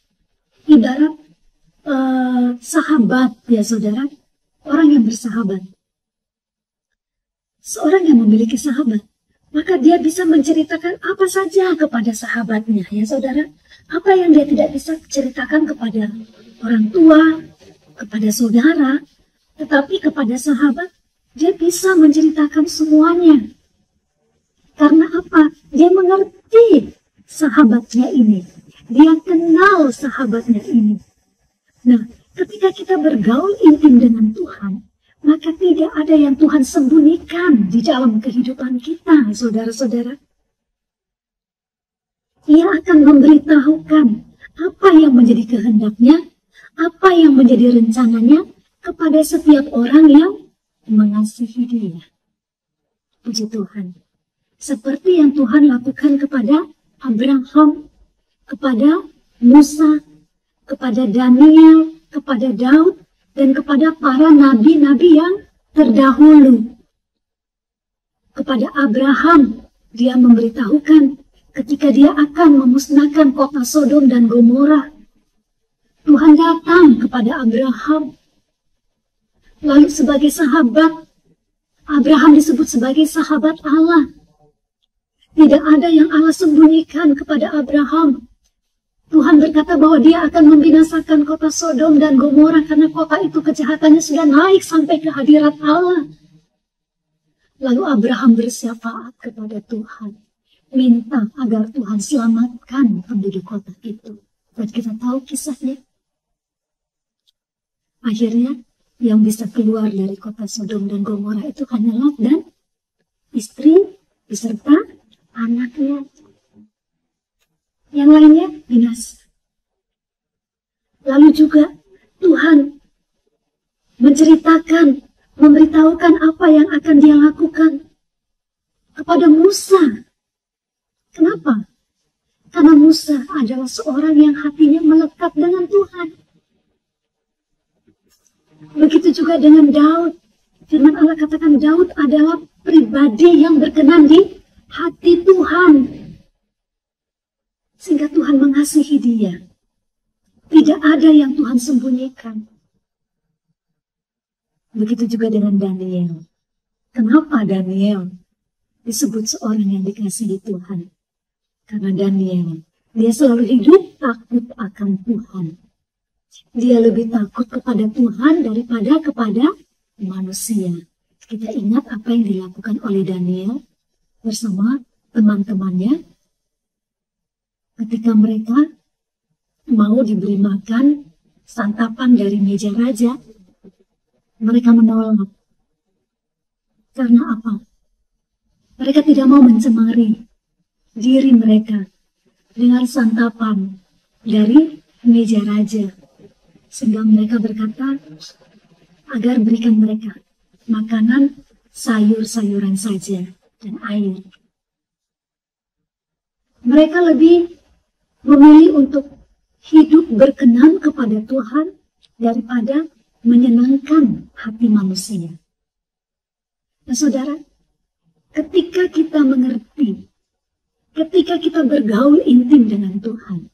Ibarat sahabat ya saudara, orang yang bersahabat. Seorang yang memiliki sahabat, maka dia bisa menceritakan apa saja kepada sahabatnya ya saudara. Apa yang dia tidak bisa ceritakan kepada orang tua, kepada saudara, tetapi kepada sahabat, dia bisa menceritakan semuanya. Karena apa? Dia mengerti sahabatnya ini. Dia kenal sahabatnya ini. Nah, ketika kita bergaul intim dengan Tuhan, maka tidak ada yang Tuhan sembunyikan di dalam kehidupan kita, saudara-saudara. Ia akan memberitahukan apa yang menjadi kehendaknya, apa yang menjadi rencananya kepada setiap orang yang mengasihi Dia. Puji Tuhan. Seperti yang Tuhan lakukan kepada Abraham, kepada Musa, kepada Daniel, kepada Daud, dan kepada para nabi-nabi yang terdahulu. Kepada Abraham, dia memberitahukan ketika dia akan memusnahkan kota Sodom dan Gomora. Tuhan datang kepada Abraham, Lalu sebagai sahabat, Abraham disebut sebagai sahabat Allah. Tidak ada yang Allah sembunyikan kepada Abraham. Tuhan berkata bahwa dia akan membinasakan kota Sodom dan Gomora karena kota itu kejahatannya sudah naik sampai ke hadirat Allah. Lalu Abraham bersyafaat kepada Tuhan, minta agar Tuhan selamatkan penduduk kota itu. Dan kita tahu kisahnya. Akhirnya yang bisa keluar dari kota Sodom dan Gomora itu hanya Lot dan istri beserta anaknya. Yang lainnya binasa. Lalu juga Tuhan menceritakan, memberitahukan apa yang akan dia lakukan kepada Musa. Kenapa? Karena Musa adalah seorang yang hatinya melekat dengan Tuhan. Begitu juga dengan Daud. Firman Allah katakan Daud adalah pribadi yang berkenan di hati Tuhan. Sehingga Tuhan mengasihi dia. Tidak ada yang Tuhan sembunyikan. Begitu juga dengan Daniel. Kenapa Daniel disebut seorang yang dikasihi Tuhan? Karena Daniel, dia selalu hidup takut akan Tuhan. Dia lebih takut kepada Tuhan daripada kepada manusia. Kita ingat apa yang dilakukan oleh Daniel bersama teman-temannya ketika mereka mau diberi makan santapan dari meja raja. Mereka menolak. Karena apa? Mereka tidak mau mencemari diri mereka dengan santapan dari meja raja. Sehingga mereka berkata, agar berikan mereka makanan sayur-sayuran saja dan air. Mereka lebih memilih untuk hidup berkenan kepada Tuhan daripada menyenangkan hati manusia. Nah saudara, ketika kita mengerti, ketika kita bergaul intim dengan Tuhan,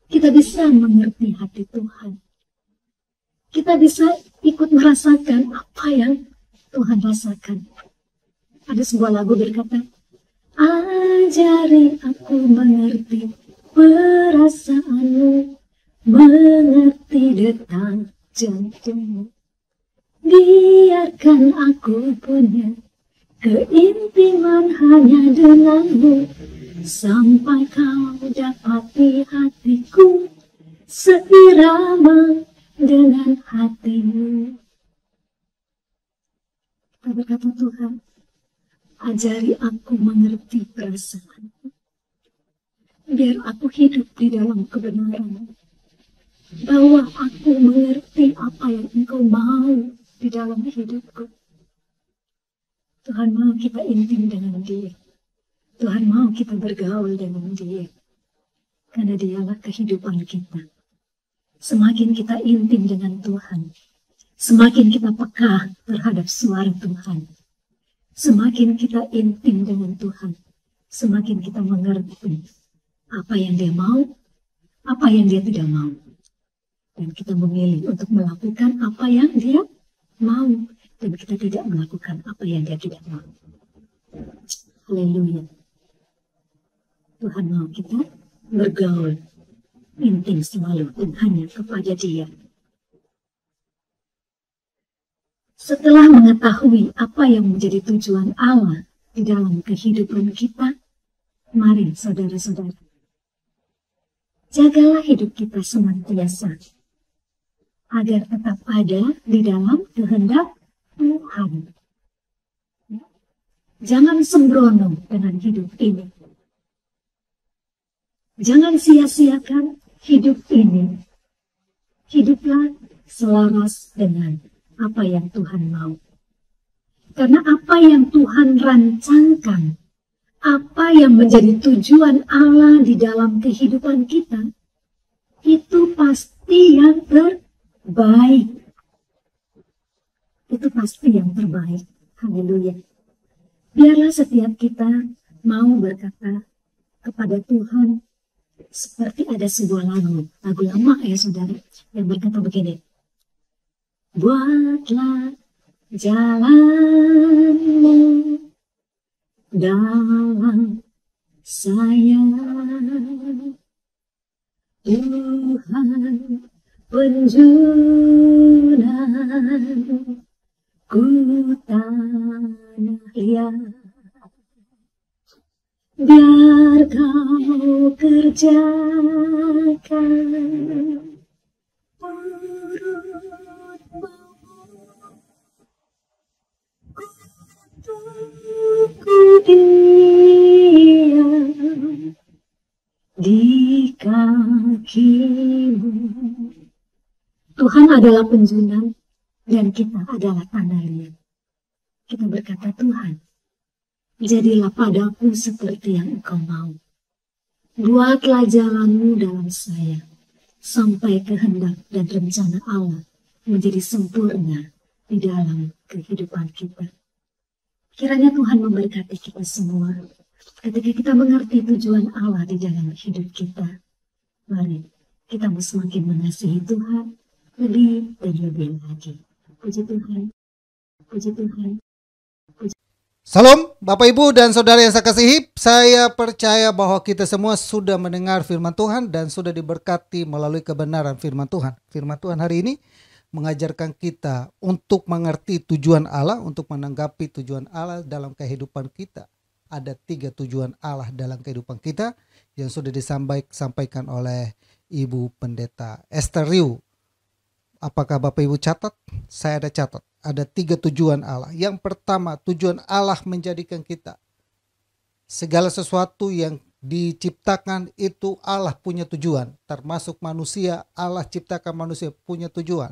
kita bisa mengerti hati Tuhan. Kita bisa ikut merasakan apa yang Tuhan rasakan. Ada sebuah lagu berkata, ajari aku mengerti perasaanmu, mengerti detak jantungmu. Biarkan aku punya keintiman hanya denganmu, sampai kau dapati hatiku seirama dengan hatimu. Kita berkata, Tuhan, ajari aku mengerti perasaanmu, biar aku hidup di dalam kebenaran, bahwa aku mengerti apa yang Engkau mau di dalam hidupku. Tuhan mau kita intim dengan Dia. Tuhan mau kita bergaul dengan Dia. Karena Dialah kehidupan kita. Semakin kita intim dengan Tuhan, semakin kita peka terhadap suara Tuhan. Semakin kita intim dengan Tuhan, semakin kita mengerti apa yang Dia mau, apa yang Dia tidak mau. Dan kita memilih untuk melakukan apa yang Dia mau, dan kita tidak melakukan apa yang Dia tidak mau. Haleluya. Tuhan mau kita bergaul intim selalu dan hanya kepada Dia. Setelah mengetahui apa yang menjadi tujuan Allah di dalam kehidupan kita, mari saudara-saudara, jagalah hidup kita senantiasa agar tetap ada di dalam kehendak Tuhan. Jangan sembrono dengan hidup ini. Jangan sia-siakan hidup ini. Hiduplah selaras dengan apa yang Tuhan mau. Karena apa yang Tuhan rancangkan, apa yang menjadi tujuan Allah di dalam kehidupan kita, itu pasti yang terbaik. Itu pasti yang terbaik. Haleluya. Biarlah setiap kita mau berkata kepada Tuhan, seperti ada sebuah lagu lama ya saudara, yang berkata begini, buatlah jalanmu dalam saya, Tuhan penjunan ku tanah liat. Biar kau kerjakan urut ku diam di kakimu. Tuhan adalah penjunan dan kita adalah tanah liat. Kita berkata, Tuhan, jadilah padaku seperti yang Engkau mau. Buatlah jalanmu dalam saya, sampai kehendak dan rencana Allah menjadi sempurna di dalam kehidupan kita. Kiranya Tuhan memberkati kita semua ketika kita mengerti tujuan Allah di dalam hidup kita. Mari kita semakin mengasihi Tuhan lebih dan lebih lagi. Puji Tuhan, puji Tuhan. Salam Bapak Ibu dan Saudara yang saya kasihi, saya percaya bahwa kita semua sudah mendengar firman Tuhan dan sudah diberkati melalui kebenaran firman Tuhan. Firman Tuhan hari ini mengajarkan kita untuk mengerti tujuan Allah, untuk menanggapi tujuan Allah dalam kehidupan kita. Ada 3 tujuan Allah dalam kehidupan kita yang sudah disampaikan oleh Ibu Pendeta Esther Riu. Apakah Bapak Ibu catat? Saya ada catat. Ada 3 tujuan Allah. Yang pertama, tujuan Allah menjadikan kita. Segala sesuatu yang diciptakan itu Allah punya tujuan. Termasuk manusia, Allah ciptakan manusia punya tujuan.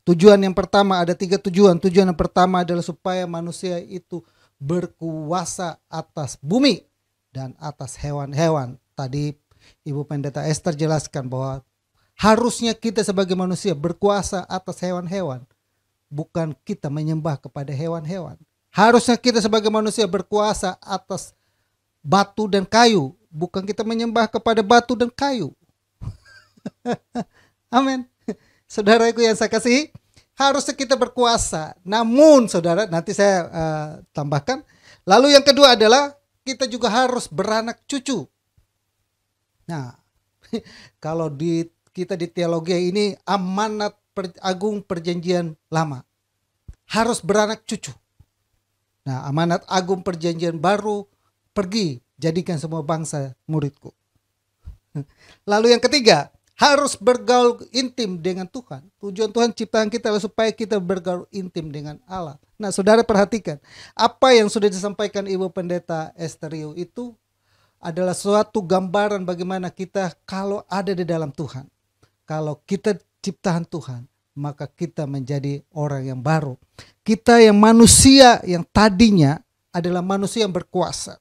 Tujuan yang pertama, ada 3 tujuan. Tujuan yang pertama adalah supaya manusia itu berkuasa atas bumi dan atas hewan-hewan. Tadi Ibu Pendeta Esther jelaskan bahwa harusnya kita sebagai manusia berkuasa atas hewan-hewan. Bukan kita menyembah kepada hewan-hewan. Harusnya kita sebagai manusia berkuasa atas batu dan kayu. Bukan kita menyembah kepada batu dan kayu. Amin. Saudaraku yang saya kasihi, harusnya kita berkuasa. Namun saudara, nanti saya tambahkan. Lalu yang kedua adalah kita juga harus beranak cucu. Nah, kalau kita di teologi ini amanat agung perjanjian lama, harus beranak cucu. Nah, amanat agung perjanjian baru, pergi jadikan semua bangsa muridku. Lalu yang ketiga, harus bergaul intim dengan Tuhan. Tujuan Tuhan ciptaan kita adalah supaya kita bergaul intim dengan Allah. Nah, saudara perhatikan, apa yang sudah disampaikan Ibu Pendeta Esther Riu itu adalah suatu gambaran bagaimana kita kalau ada di dalam Tuhan. Kalau kita ciptaan Tuhan, maka kita menjadi orang yang baru. Kita yang manusia yang tadinya adalah manusia yang berkuasa.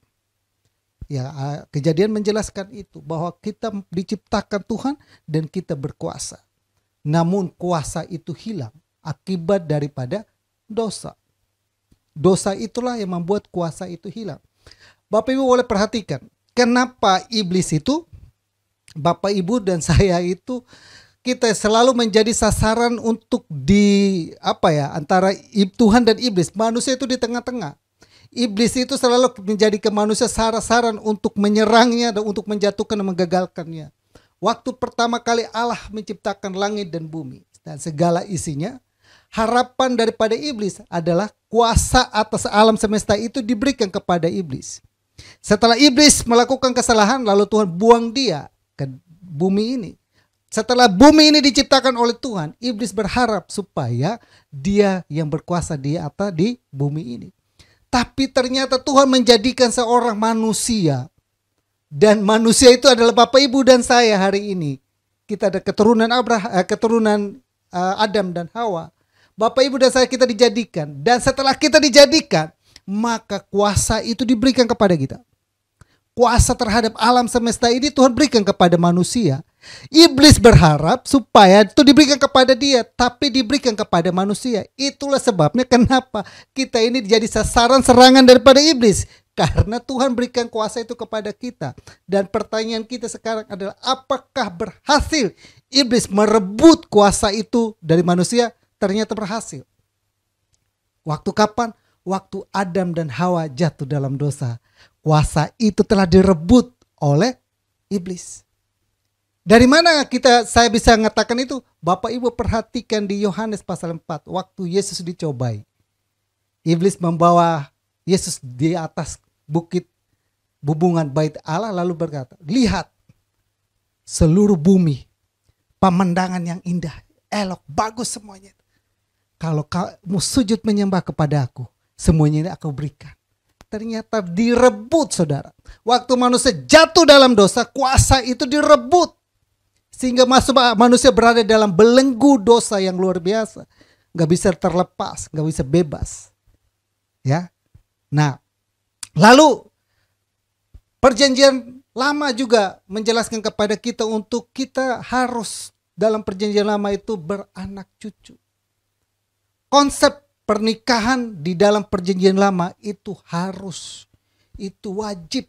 Ya, Kejadian menjelaskan itu bahwa kita diciptakan Tuhan dan kita berkuasa. Namun kuasa itu hilang akibat daripada dosa. Dosa itulah yang membuat kuasa itu hilang. Bapak Ibu boleh perhatikan, kenapa iblis itu, Bapak Ibu dan saya itu, kita selalu menjadi sasaran untuk antara Tuhan dan iblis. Manusia itu di tengah-tengah. Iblis itu selalu menjadikan manusia sasaran untuk menyerangnya dan untuk menjatuhkan dan menggagalkannya. Waktu pertama kali Allah menciptakan langit dan bumi dan segala isinya, harapan daripada iblis adalah kuasa atas alam semesta itu diberikan kepada iblis. Setelah iblis melakukan kesalahan, lalu Tuhan buang dia ke bumi ini. Setelah bumi ini diciptakan oleh Tuhan, iblis berharap supaya dia yang berkuasa di atas di bumi ini. Tapi ternyata Tuhan menjadikan seorang manusia. Dan manusia itu adalah Bapak Ibu dan saya hari ini. Kita ada keturunan Adam dan Hawa. Bapak Ibu dan saya kita dijadikan. Dan setelah kita dijadikan, maka kuasa itu diberikan kepada kita. Kuasa terhadap alam semesta ini Tuhan berikan kepada manusia. Iblis berharap supaya itu diberikan kepada dia, tapi diberikan kepada manusia. Itulah sebabnya kenapa kita ini jadi sasaran serangan daripada iblis. Karena Tuhan berikan kuasa itu kepada kita. Dan pertanyaan kita sekarang adalah, apakah berhasil iblis merebut kuasa itu dari manusia? Ternyata berhasil. Waktu kapan? Waktu Adam dan Hawa jatuh dalam dosa. Kuasa itu telah direbut oleh iblis. Dari mana saya bisa mengatakan itu? Bapak Ibu perhatikan di Yohanes pasal 4. Waktu Yesus dicobai. Iblis membawa Yesus di atas bukit bubungan bait Allah lalu berkata, lihat seluruh bumi, pemandangan yang indah, elok, bagus semuanya. Kalau kamu sujud menyembah kepada aku, semuanya ini aku berikan. Ternyata direbut, saudara. Waktu manusia jatuh dalam dosa, kuasa itu direbut. Sehingga manusia berada dalam belenggu dosa yang luar biasa. Gak bisa terlepas, gak bisa bebas. Ya. Nah, lalu perjanjian lama juga menjelaskan kepada kita untuk kita harus dalam perjanjian lama itu beranak cucu. Konsep pernikahan di dalam perjanjian lama itu harus, itu wajib.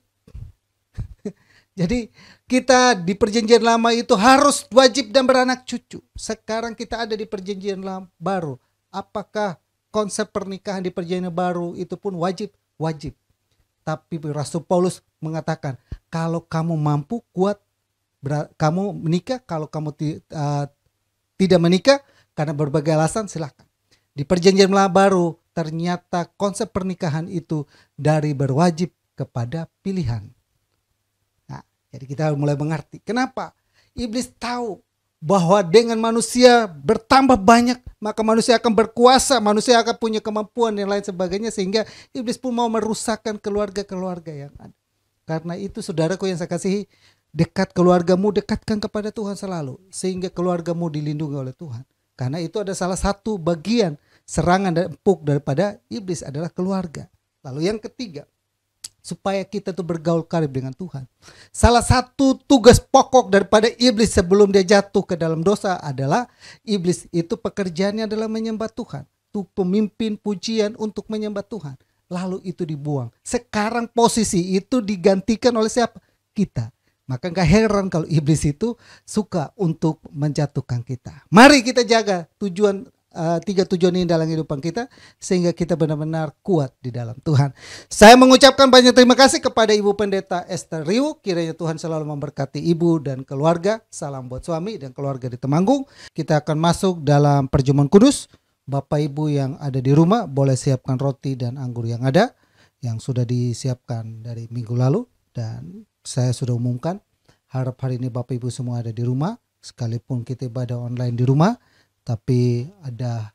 Jadi kita di perjanjian lama itu harus wajib dan beranak cucu. Sekarang kita ada di perjanjian baru. Apakah konsep pernikahan di perjanjian baru itu pun wajib? Wajib. Tapi Rasul Paulus mengatakan, kalau kamu mampu, kuat, kamu menikah. Kalau kamu tidak menikah karena berbagai alasan, silakan. Di perjanjian baru ternyata konsep pernikahan itu dari berwajib kepada pilihan. Nah, jadi kita mulai mengerti kenapa iblis tahu bahwa dengan manusia bertambah banyak maka manusia akan berkuasa, manusia akan punya kemampuan dan lain sebagainya, sehingga iblis pun mau merusakkan keluarga-keluarga yang ada. Karena itu saudaraku yang saya kasihi, dekat keluargamu, dekatkan kepada Tuhan selalu, sehingga keluargamu dilindungi oleh Tuhan. Karena itu ada salah satu bagian serangan dan empuk daripada iblis adalah keluarga. Lalu yang ketiga, supaya kita tuh bergaul karib dengan Tuhan. Salah satu tugas pokok daripada iblis sebelum dia jatuh ke dalam dosa adalah iblis itu pekerjaannya adalah menyembah Tuhan. Itu pemimpin pujian untuk menyembah Tuhan. Lalu itu dibuang. Sekarang posisi itu digantikan oleh siapa? Kita. Maka gak heran kalau iblis itu suka untuk menjatuhkan kita. Mari kita jaga tiga tujuan ini dalam kehidupan kita, sehingga kita benar-benar kuat di dalam Tuhan. Saya mengucapkan banyak terima kasih kepada Ibu Pendeta Esther Riu. Kiranya Tuhan selalu memberkati ibu dan keluarga. Salam buat suami dan keluarga di Temanggung. Kita akan masuk dalam perjamuan kudus. Bapak Ibu yang ada di rumah boleh siapkan roti dan anggur yang ada, yang sudah disiapkan dari minggu lalu. Dan saya sudah umumkan, harap hari ini Bapak Ibu semua ada di rumah, sekalipun kita ibadah online di rumah, tapi ada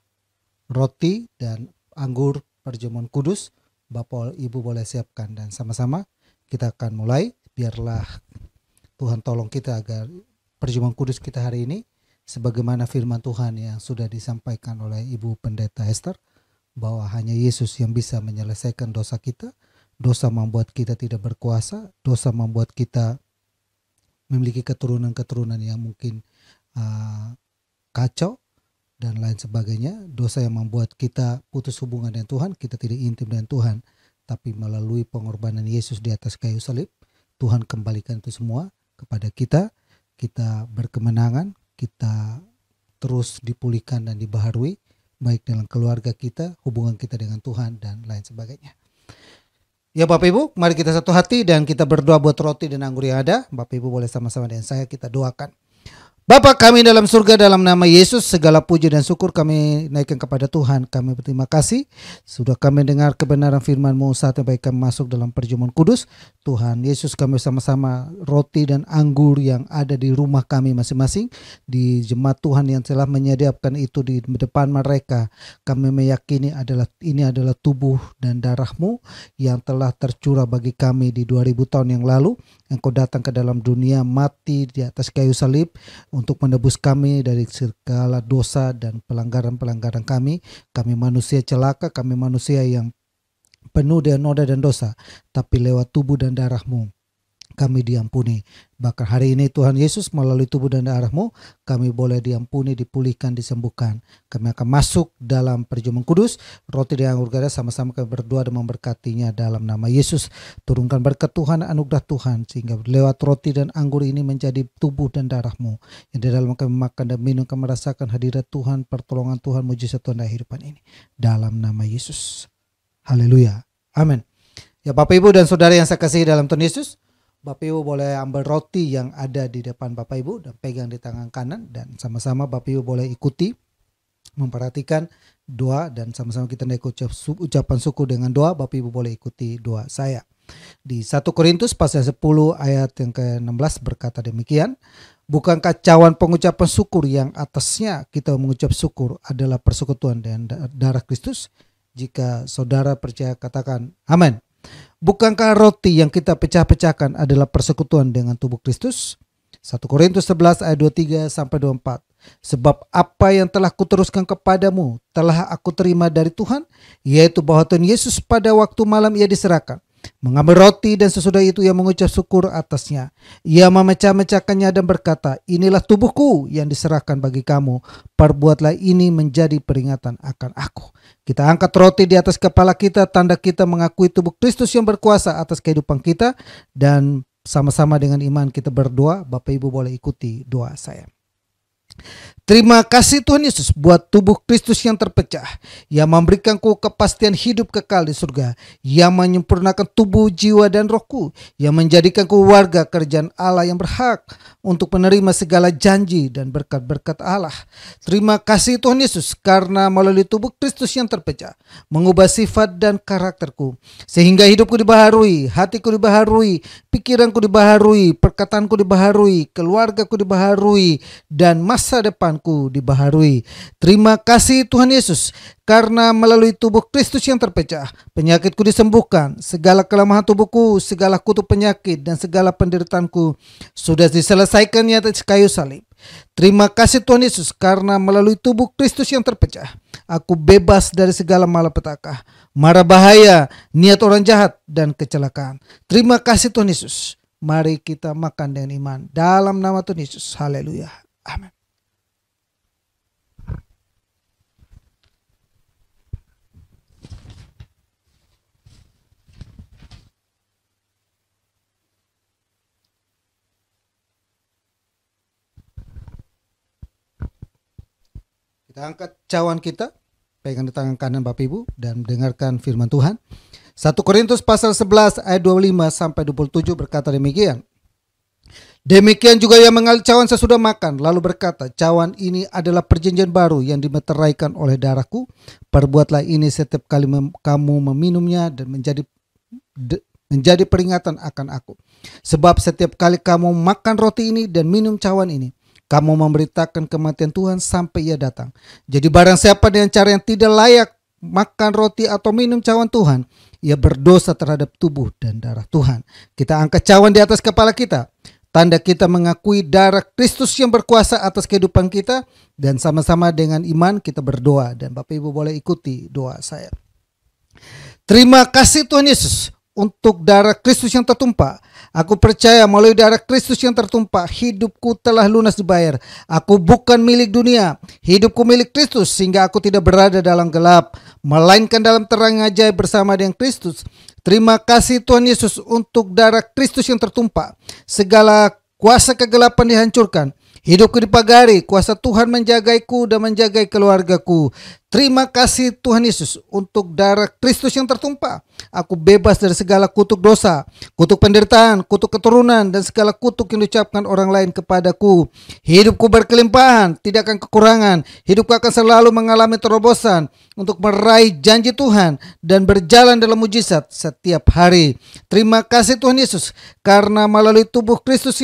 roti dan anggur perjamuan kudus, Bapak Ibu boleh siapkan, dan sama-sama kita akan mulai. Biarlah Tuhan tolong kita agar perjamuan kudus kita hari ini, sebagaimana firman Tuhan yang sudah disampaikan oleh Ibu Pendeta Esther, bahwa hanya Yesus yang bisa menyelesaikan dosa kita. Dosa membuat kita tidak berkuasa, dosa membuat kita memiliki keturunan-keturunan yang mungkin kacau dan lain sebagainya. Dosa yang membuat kita putus hubungan dengan Tuhan, kita tidak intim dengan Tuhan. Tapi melalui pengorbanan Yesus di atas kayu salib, Tuhan kembalikan itu semua kepada kita. Kita berkemenangan, kita terus dipulihkan dan dibaharui, baik dalam keluarga kita, hubungan kita dengan Tuhan, dan lain sebagainya. Ya Bapak Ibu, mari kita satu hati dan kita berdoa buat roti dan anggur yang ada. Bapak Ibu boleh sama-sama dengan saya kita doakan. Bapa kami dalam surga, dalam nama Yesus, segala puji dan syukur kami naikkan kepada Tuhan. Kami berterima kasih sudah kami dengar kebenaran firman-Mu saat baik kami masuk dalam perjamuan kudus. Tuhan Yesus, kami sama-sama roti dan anggur yang ada di rumah kami masing-masing, di jemaat Tuhan yang telah menyediakan itu di depan mereka. Kami meyakini ini adalah tubuh dan darah-Mu yang telah tercurah bagi kami di 2000 tahun yang lalu. Engkau datang ke dalam dunia, mati di atas kayu salib untuk menebus kami dari segala dosa dan pelanggaran-pelanggaran kami. Kami manusia celaka, kami manusia yang penuh dengan noda dan dosa. Tapi lewat tubuh dan darah-Mu kami diampuni. Bahkan hari ini Tuhan Yesus melalui tubuh dan darah-Mu kami boleh diampuni, dipulihkan, disembuhkan. Kami akan masuk dalam perjamuan kudus, roti dan anggur gada, sama-sama kami berdoa dan memberkatinya dalam nama Yesus. Turunkan berkat Tuhan, anugerah Tuhan, sehingga lewat roti dan anggur ini menjadi tubuh dan darah-Mu, yang di dalam kami makan dan minum kami merasakan hadirat Tuhan, pertolongan Tuhan, mujizat Tuhan dalam kehidupan ini. Dalam nama Yesus. Haleluya. Amin. Ya Bapak Ibu dan Saudara yang saya kasihi dalam Tuhan Yesus, Bapak Ibu boleh ambil roti yang ada di depan Bapak Ibu dan pegang di tangan kanan, dan sama-sama Bapak Ibu boleh ikuti memperhatikan doa, dan sama-sama kita naik ucapan syukur dengan doa. Bapak Ibu boleh ikuti doa saya. Di 1 Korintus pasal 10 ayat yang ke-16 berkata demikian, bukankah cawan pengucapan syukur yang atasnya kita mengucap syukur adalah persekutuan dengan darah Kristus? Jika saudara percaya katakan amin. Bukankah roti yang kita pecah-pecahkan adalah persekutuan dengan tubuh Kristus? 1 Korintus 11 ayat 23 sampai 24. Sebab apa yang telah kuteruskan kepadamu telah aku terima dari Tuhan, yaitu bahwa Tuhan Yesus pada waktu malam ia diserahkan, mengambil roti dan sesudah itu ia mengucap syukur atasnya. Ia memecah-mecahkannya dan berkata, inilah tubuhku yang diserahkan bagi kamu. Perbuatlah ini menjadi peringatan akan aku. Kita angkat roti di atas kepala kita, tanda kita mengakui tubuh Kristus yang berkuasa atas kehidupan kita. Dan sama-sama dengan iman kita berdoa. Bapak Ibu boleh ikuti doa saya. Terima kasih Tuhan Yesus buat tubuh Kristus yang terpecah, yang memberikanku kepastian hidup kekal di surga, yang menyempurnakan tubuh, jiwa, dan rohku, yang menjadikanku warga kerajaan Allah yang berhak untuk menerima segala janji dan berkat-berkat Allah. Terima kasih Tuhan Yesus karena melalui tubuh Kristus yang terpecah, mengubah sifat dan karakterku, sehingga hidupku dibaharui, hatiku dibaharui, pikiranku dibaharui, perkataanku dibaharui, keluargaku dibaharui, dan masa depanku dibaharui. Terima kasih Tuhan Yesus karena melalui tubuh Kristus yang terpecah, penyakitku disembuhkan, segala kelemahan tubuhku, segala kutuk penyakit dan segala penderitaanku sudah diselesaikan di atas kayu salib. Terima kasih Tuhan Yesus karena melalui tubuh Kristus yang terpecah, aku bebas dari segala malapetaka, mara bahaya, niat orang jahat, dan kecelakaan. Terima kasih Tuhan Yesus. Mari kita makan dengan iman dalam nama Tuhan Yesus. Haleluya. Amin. Kita angkat cawan kita, pegang di tangan kanan Bapak Ibu, dan dengarkan firman Tuhan. 1 Korintus pasal 11 ayat 25 sampai 27 berkata demikian. Demikian juga yang mengambil cawan sesudah makan, lalu berkata, cawan ini adalah perjanjian baru yang dimeteraikan oleh darahku. Perbuatlah ini setiap kali kamu meminumnya dan menjadi peringatan akan aku. Sebab setiap kali kamu makan roti ini dan minum cawan ini, kamu memberitakan kematian Tuhan sampai ia datang. Jadi barang siapa dengan cara yang tidak layak makan roti atau minum cawan Tuhan, ia berdosa terhadap tubuh dan darah Tuhan. Kita angkat cawan di atas kepala kita, tanda kita mengakui darah Kristus yang berkuasa atas kehidupan kita, dan sama-sama dengan iman kita berdoa. Dan Bapak Ibu boleh ikuti doa saya. Terima kasih Tuhan Yesus untuk darah Kristus yang tertumpah. Aku percaya melalui darah Kristus yang tertumpah, hidupku telah lunas dibayar. Aku bukan milik dunia, hidupku milik Kristus, sehingga aku tidak berada dalam gelap, melainkan dalam terang ajaib bersama dengan Kristus. Terima kasih Tuhan Yesus untuk darah Kristus yang tertumpah. Segala kuasa kegelapan dihancurkan, hidupku dipagari, kuasa Tuhan menjagaiku dan menjagai keluargaku. Terima kasih Tuhan Yesus untuk darah Kristus yang tertumpah. Aku bebas dari segala kutuk dosa, kutuk penderitaan, kutuk keturunan, dan segala kutuk yang diucapkan orang lain kepadaku. Hidupku berkelimpahan, tidak akan kekurangan. Hidupku akan selalu mengalami terobosan untuk meraih janji Tuhan dan berjalan dalam mujizat setiap hari. Terima kasih Tuhan Yesus karena melalui tubuh Kristus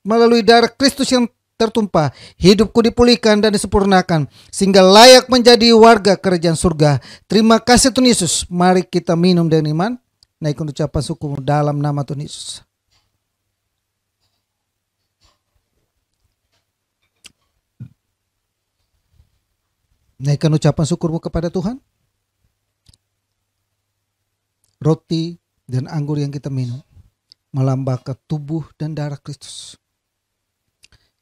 melalui darah Kristus yang tertumpah, hidupku dipulihkan dan disempurnakan sehingga layak menjadi warga kerajaan surga. Terima kasih Tuhan Yesus. Mari kita minum dengan iman, naikkan ucapan syukur dalam nama Tuhan Yesus. Naikkan ucapan syukurmu kepada Tuhan. Roti dan anggur yang kita minum melambangkan tubuh dan darah Kristus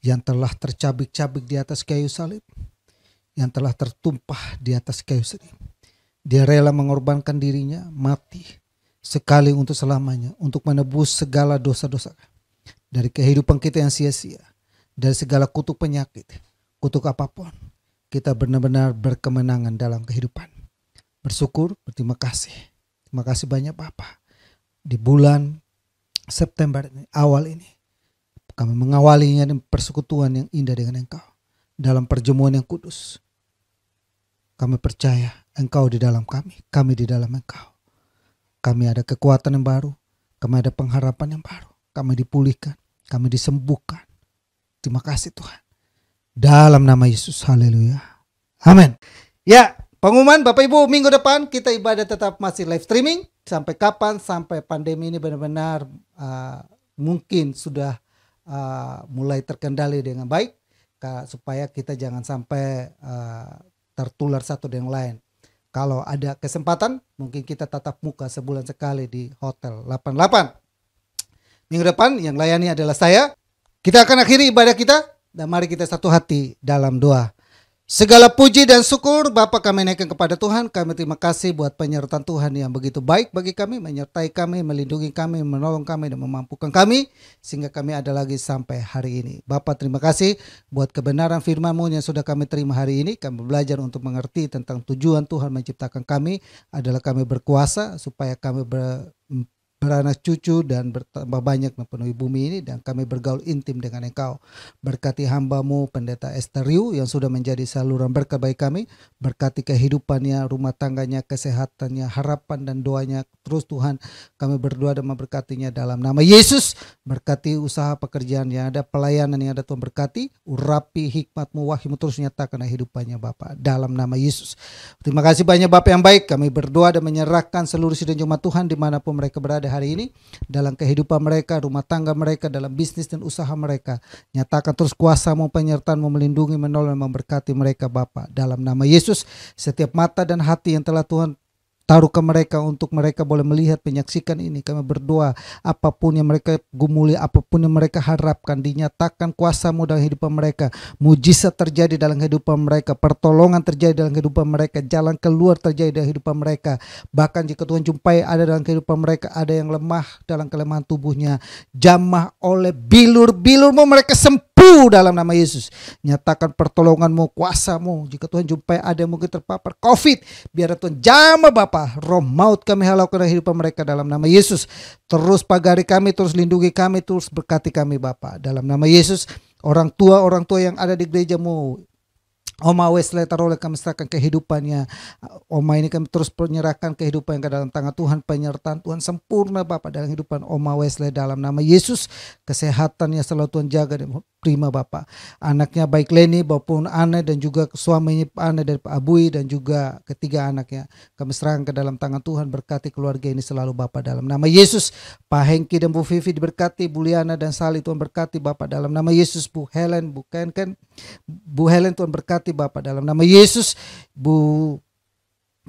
yang telah tercabik-cabik di atas kayu salib, yang telah tertumpah di atas kayu salib. Dia rela mengorbankan dirinya mati sekali untuk selamanya, untuk menebus segala dosa-dosa dari kehidupan kita yang sia-sia, dari segala kutuk penyakit, kutuk apapun. Kita benar-benar berkemenangan dalam kehidupan. Bersyukur, berterima kasih. Terima kasih banyak Bapa. Di bulan September ini, awal ini, kami mengawalinya dengan persekutuan yang indah dengan Engkau. Dalam perjamuan yang kudus. Kami percaya Engkau di dalam kami di dalam Engkau. Kami ada kekuatan yang baru, kami ada pengharapan yang baru. Kami dipulihkan, kami disembuhkan. Terima kasih Tuhan. Dalam nama Yesus, haleluya. Amin. Ya, pengumuman Bapak Ibu, minggu depan kita ibadah tetap masih live streaming. Sampai kapan? Sampai pandemi ini benar-benar mungkin sudah mulai terkendali dengan baik. Supaya kita jangan sampai tertular satu dengan lain. Kalau ada kesempatan, mungkin kita tatap muka sebulan sekali di Hotel 88. Minggu depan yang layani adalah saya. Kita akan akhiri ibadah kita. Dan mari kita satu hati dalam doa. Segala puji dan syukur Bapa kami naikkan kepada Tuhan. Kami terima kasih buat penyertaan Tuhan yang begitu baik bagi kami. Menyertai kami, melindungi kami, menolong kami dan memampukan kami. Sehingga kami ada lagi sampai hari ini. Bapa terima kasih buat kebenaran firman-Mu yang sudah kami terima hari ini. Kami belajar untuk mengerti tentang tujuan Tuhan menciptakan kami. Adalah kami berkuasa supaya kami beranak cucu dan bertambah banyak memenuhi bumi ini, dan kami bergaul intim dengan Engkau. Berkati hamba-Mu Pendeta Esteriu yang sudah menjadi saluran berkat bagi kami. Berkati kehidupannya, rumah tangganya, kesehatannya, harapan dan doanya. Terus Tuhan kami berdoa dan memberkatinya dalam nama Yesus. Berkati usaha pekerjaan yang ada, pelayanan yang ada, Tuhan berkati. Urapi hikmat-Mu, wahyu-Mu terus nyatakan hidupannya Bapa dalam nama Yesus. Terima kasih banyak Bapa yang baik. Kami berdoa dan menyerahkan seluruh sidang jemaat Tuhan dimanapun mereka berada hari ini, dalam kehidupan mereka, rumah tangga mereka, dalam bisnis dan usaha mereka. Nyatakan terus kuasa-Mu, penyertaan-Mu, melindungi, menolong, memberkati mereka Bapa dalam nama Yesus. Setiap mata dan hati yang telah Tuhan taruh ke mereka untuk mereka boleh melihat, menyaksikan ini, kami berdoa apapun yang mereka gumuli, apapun yang mereka harapkan, dinyatakan kuasa-Mu dalam kehidupan mereka. Mujizat terjadi dalam kehidupan mereka, pertolongan terjadi dalam kehidupan mereka, jalan keluar terjadi dalam kehidupan mereka. Bahkan jika Tuhan jumpai ada dalam kehidupan mereka, ada yang lemah dalam kelemahan tubuhnya, jamah oleh bilur-bilur-Mu mereka sembuh dalam nama Yesus. Nyatakan pertolongan-Mu, kuasa-Mu. Jika Tuhan jumpai ada yang mungkin terpapar COVID, biar Tuhan jamah Bapa, roh maut kami halau ke kehidupan mereka dalam nama Yesus. Terus pagari kami, terus lindungi kami, terus berkati kami Bapa dalam nama Yesus. Orang tua yang ada di gereja-Mu, Oma Wesley taruhlah kami serahkan kehidupannya. Oma ini kami terus menyerahkan kehidupan yang ke dalam tangan Tuhan. Penyertaan Tuhan sempurna Bapa dalam kehidupan Oma Wesley dalam nama Yesus. Kesehatannya selalu Tuhan jaga dan prima Bapa. Anaknya baik Leni maupun Anne dan juga suaminya Anne dari Pak Abui dan juga ketiga anaknya. Kami serahkan ke dalam tangan Tuhan. Berkati keluarga ini selalu Bapa dalam nama Yesus. Pak Hengki dan Bu Vivi diberkati. Bu Liana dan Sali Tuhan berkati Bapa dalam nama Yesus. Bu Helen, Bu Ken, Bu Helen Tuhan berkati Bapa dalam nama Yesus. Bu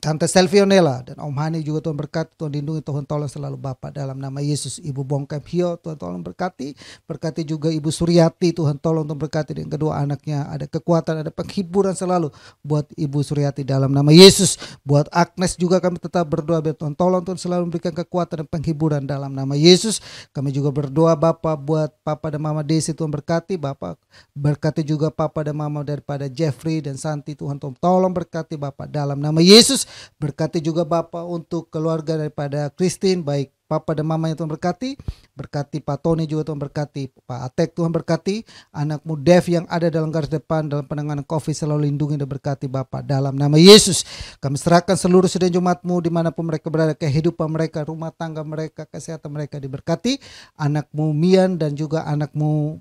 Tante Selvionella dan Om Hani juga Tuhan berkati, Tuhan lindungi, Tuhan tolong selalu Bapa dalam nama Yesus. Ibu Bongkep Hio Tuhan tolong berkati. Berkati juga Ibu Suryati, Tuhan tolong Tuhan berkati dan kedua anaknya. Ada kekuatan, ada penghiburan selalu buat Ibu Suryati dalam nama Yesus. Buat Agnes juga kami tetap berdoa biar Tuhan tolong, Tuhan selalu memberikan kekuatan dan penghiburan dalam nama Yesus. Kami juga berdoa Bapa buat Papa dan Mama Desi, Tuhan berkati Bapa. Berkati juga Papa dan Mama daripada Jeffrey dan Santi, Tuhan tolong berkati Bapa dalam nama Yesus. Berkati juga Bapa untuk keluarga daripada Christine, baik Papa dan Mamanya Tuhan berkati. Berkati Pak Tony juga Tuhan berkati. Pak Atek Tuhan berkati. Anakmu Dev yang ada dalam garis depan dalam penanganan COVID selalu lindungi dan berkati Bapa dalam nama Yesus. Kami serahkan seluruh sidang jemaat-Mu dimanapun mereka berada, kehidupan mereka, rumah tangga mereka, kesehatan mereka diberkati. Anakmu Mian dan juga anakmu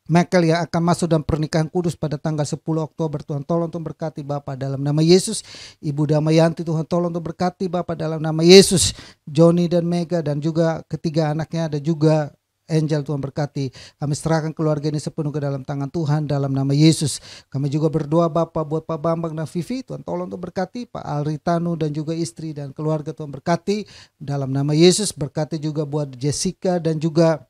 Michael yang akan masuk dalam pernikahan kudus pada tanggal 10 Oktober. Tuhan tolong Tuhan berkati Bapa dalam nama Yesus. Ibu Damayanti Tuhan tolong Tuhan berkati Bapa dalam nama Yesus. Joni dan Mega dan juga ketiga anaknya, ada juga Angel Tuhan berkati. Kami serahkan keluarga ini sepenuh ke dalam tangan Tuhan dalam nama Yesus. Kami juga berdoa Bapa buat Pak Bambang dan Vivi, Tuhan tolong untuk berkati. Pak Alritanu dan juga istri dan keluarga Tuhan berkati dalam nama Yesus. Berkati juga buat Jessica dan juga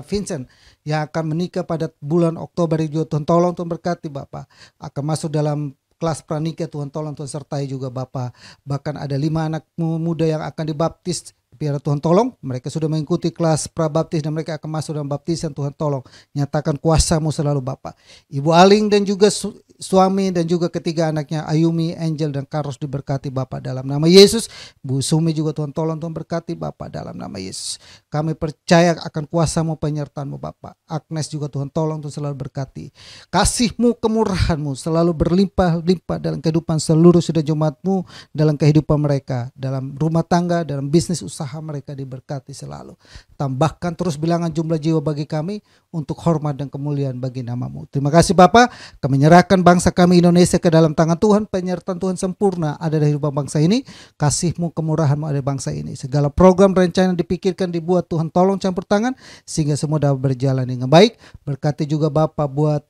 Vincent yang akan menikah pada bulan Oktober juga. Tuhan tolong Tuhan berkati Bapak. Akan masuk dalam kelas pranikah, Tuhan tolong Tuhan sertai juga Bapak. Bahkan ada 5 anak muda yang akan dibaptis. Biar Tuhan tolong, mereka sudah mengikuti kelas prabaptis dan mereka akan masuk dalam baptisan. Tuhan tolong, nyatakan kuasa-Mu selalu Bapak. Ibu Aling dan juga suami dan juga ketiga anaknya Ayumi, Angel dan Carlos diberkati Bapak dalam nama Yesus. Bu Sumi juga Tuhan tolong Tuhan berkati Bapak dalam nama Yesus. Kami percaya akan kuasa-Mu, penyertaan-Mu Bapak. Agnes juga Tuhan tolong Tuhan selalu berkati. Kasih-Mu, kemurahan-Mu selalu berlimpah-limpah dalam kehidupan seluruh sudah jemaat-Mu, dalam kehidupan mereka, dalam rumah tangga, dalam bisnis usaha mereka diberkati selalu. Tambahkan terus bilangan jumlah jiwa bagi kami untuk hormat dan kemuliaan bagi nama-Mu. Terima kasih Bapa. Kami menyerahkan bangsa kami Indonesia ke dalam tangan Tuhan. Penyertaan Tuhan sempurna ada di kehidupan bangsa ini. Kasih-Mu, kemurahan-Mu ada di bangsa ini. Segala program rencana dipikirkan dibuat, Tuhan tolong campur tangan sehingga semua dapat berjalan dengan baik. Berkati juga Bapa buat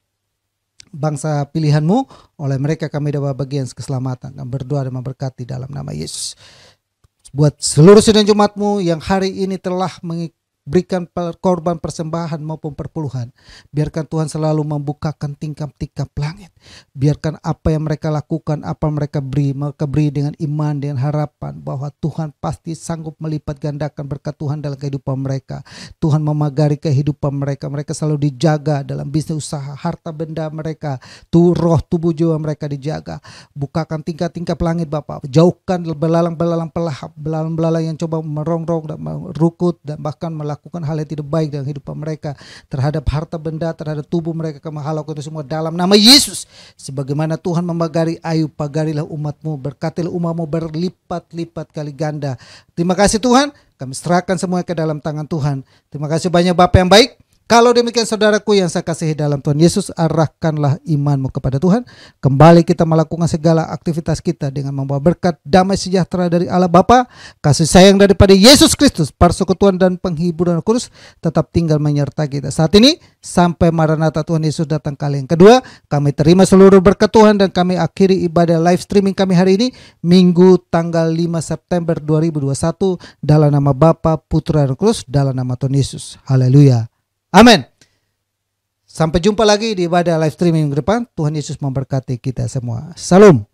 bangsa pilihan-Mu. Oleh mereka kami dapat bagian keselamatan. Kami berdoa dan memberkati dalam nama Yesus. Buat seluruh sidang Jumat-Mu yang hari ini telah berikan korban persembahan maupun perpuluhan. Biarkan Tuhan selalu membukakan tingkap-tingkap langit. Biarkan apa yang mereka lakukan, apa mereka beri dengan iman, dengan harapan bahwa Tuhan pasti sanggup melipat gandakan berkat Tuhan dalam kehidupan mereka. Tuhan memagari kehidupan mereka. Mereka selalu dijaga dalam bisnis usaha, harta benda mereka, roh tubuh jiwa mereka dijaga. Bukakan tingkap-tingkap langit Bapak. Jauhkan belalang-belalang pelahap, belalang-belalang yang coba merongrong dan merukut dan bahkan melakukan hal yang tidak baik dalam kehidupan mereka, terhadap harta benda, terhadap tubuh mereka. Kami halau itu semua dalam nama Yesus. Sebagaimana Tuhan memagari Ayub, pagarilah umat-Mu, berkatilah umat-Mu berlipat-lipat kali ganda. Terima kasih Tuhan, kami serahkan semua ke dalam tangan Tuhan. Terima kasih banyak Bapa yang baik. Kalau demikian saudaraku yang saya kasihi dalam Tuhan Yesus, arahkanlah imanmu kepada Tuhan. Kembali kita melakukan segala aktivitas kita dengan membawa berkat damai sejahtera dari Allah Bapa, kasih sayang daripada Yesus Kristus, persekutuan dan penghiburan Roh Kudus tetap tinggal menyertai kita saat ini sampai Maranatha Tuhan Yesus datang kali yang kedua. Kami terima seluruh berkat Tuhan dan kami akhiri ibadah live streaming kami hari ini, Minggu tanggal 5 September 2021, dalam nama Bapa, Putra dan Roh Kudus, dalam nama Tuhan Yesus. Haleluya. Amin. Sampai jumpa lagi di ibadah live streaming minggu depan. Tuhan Yesus memberkati kita semua. Salam.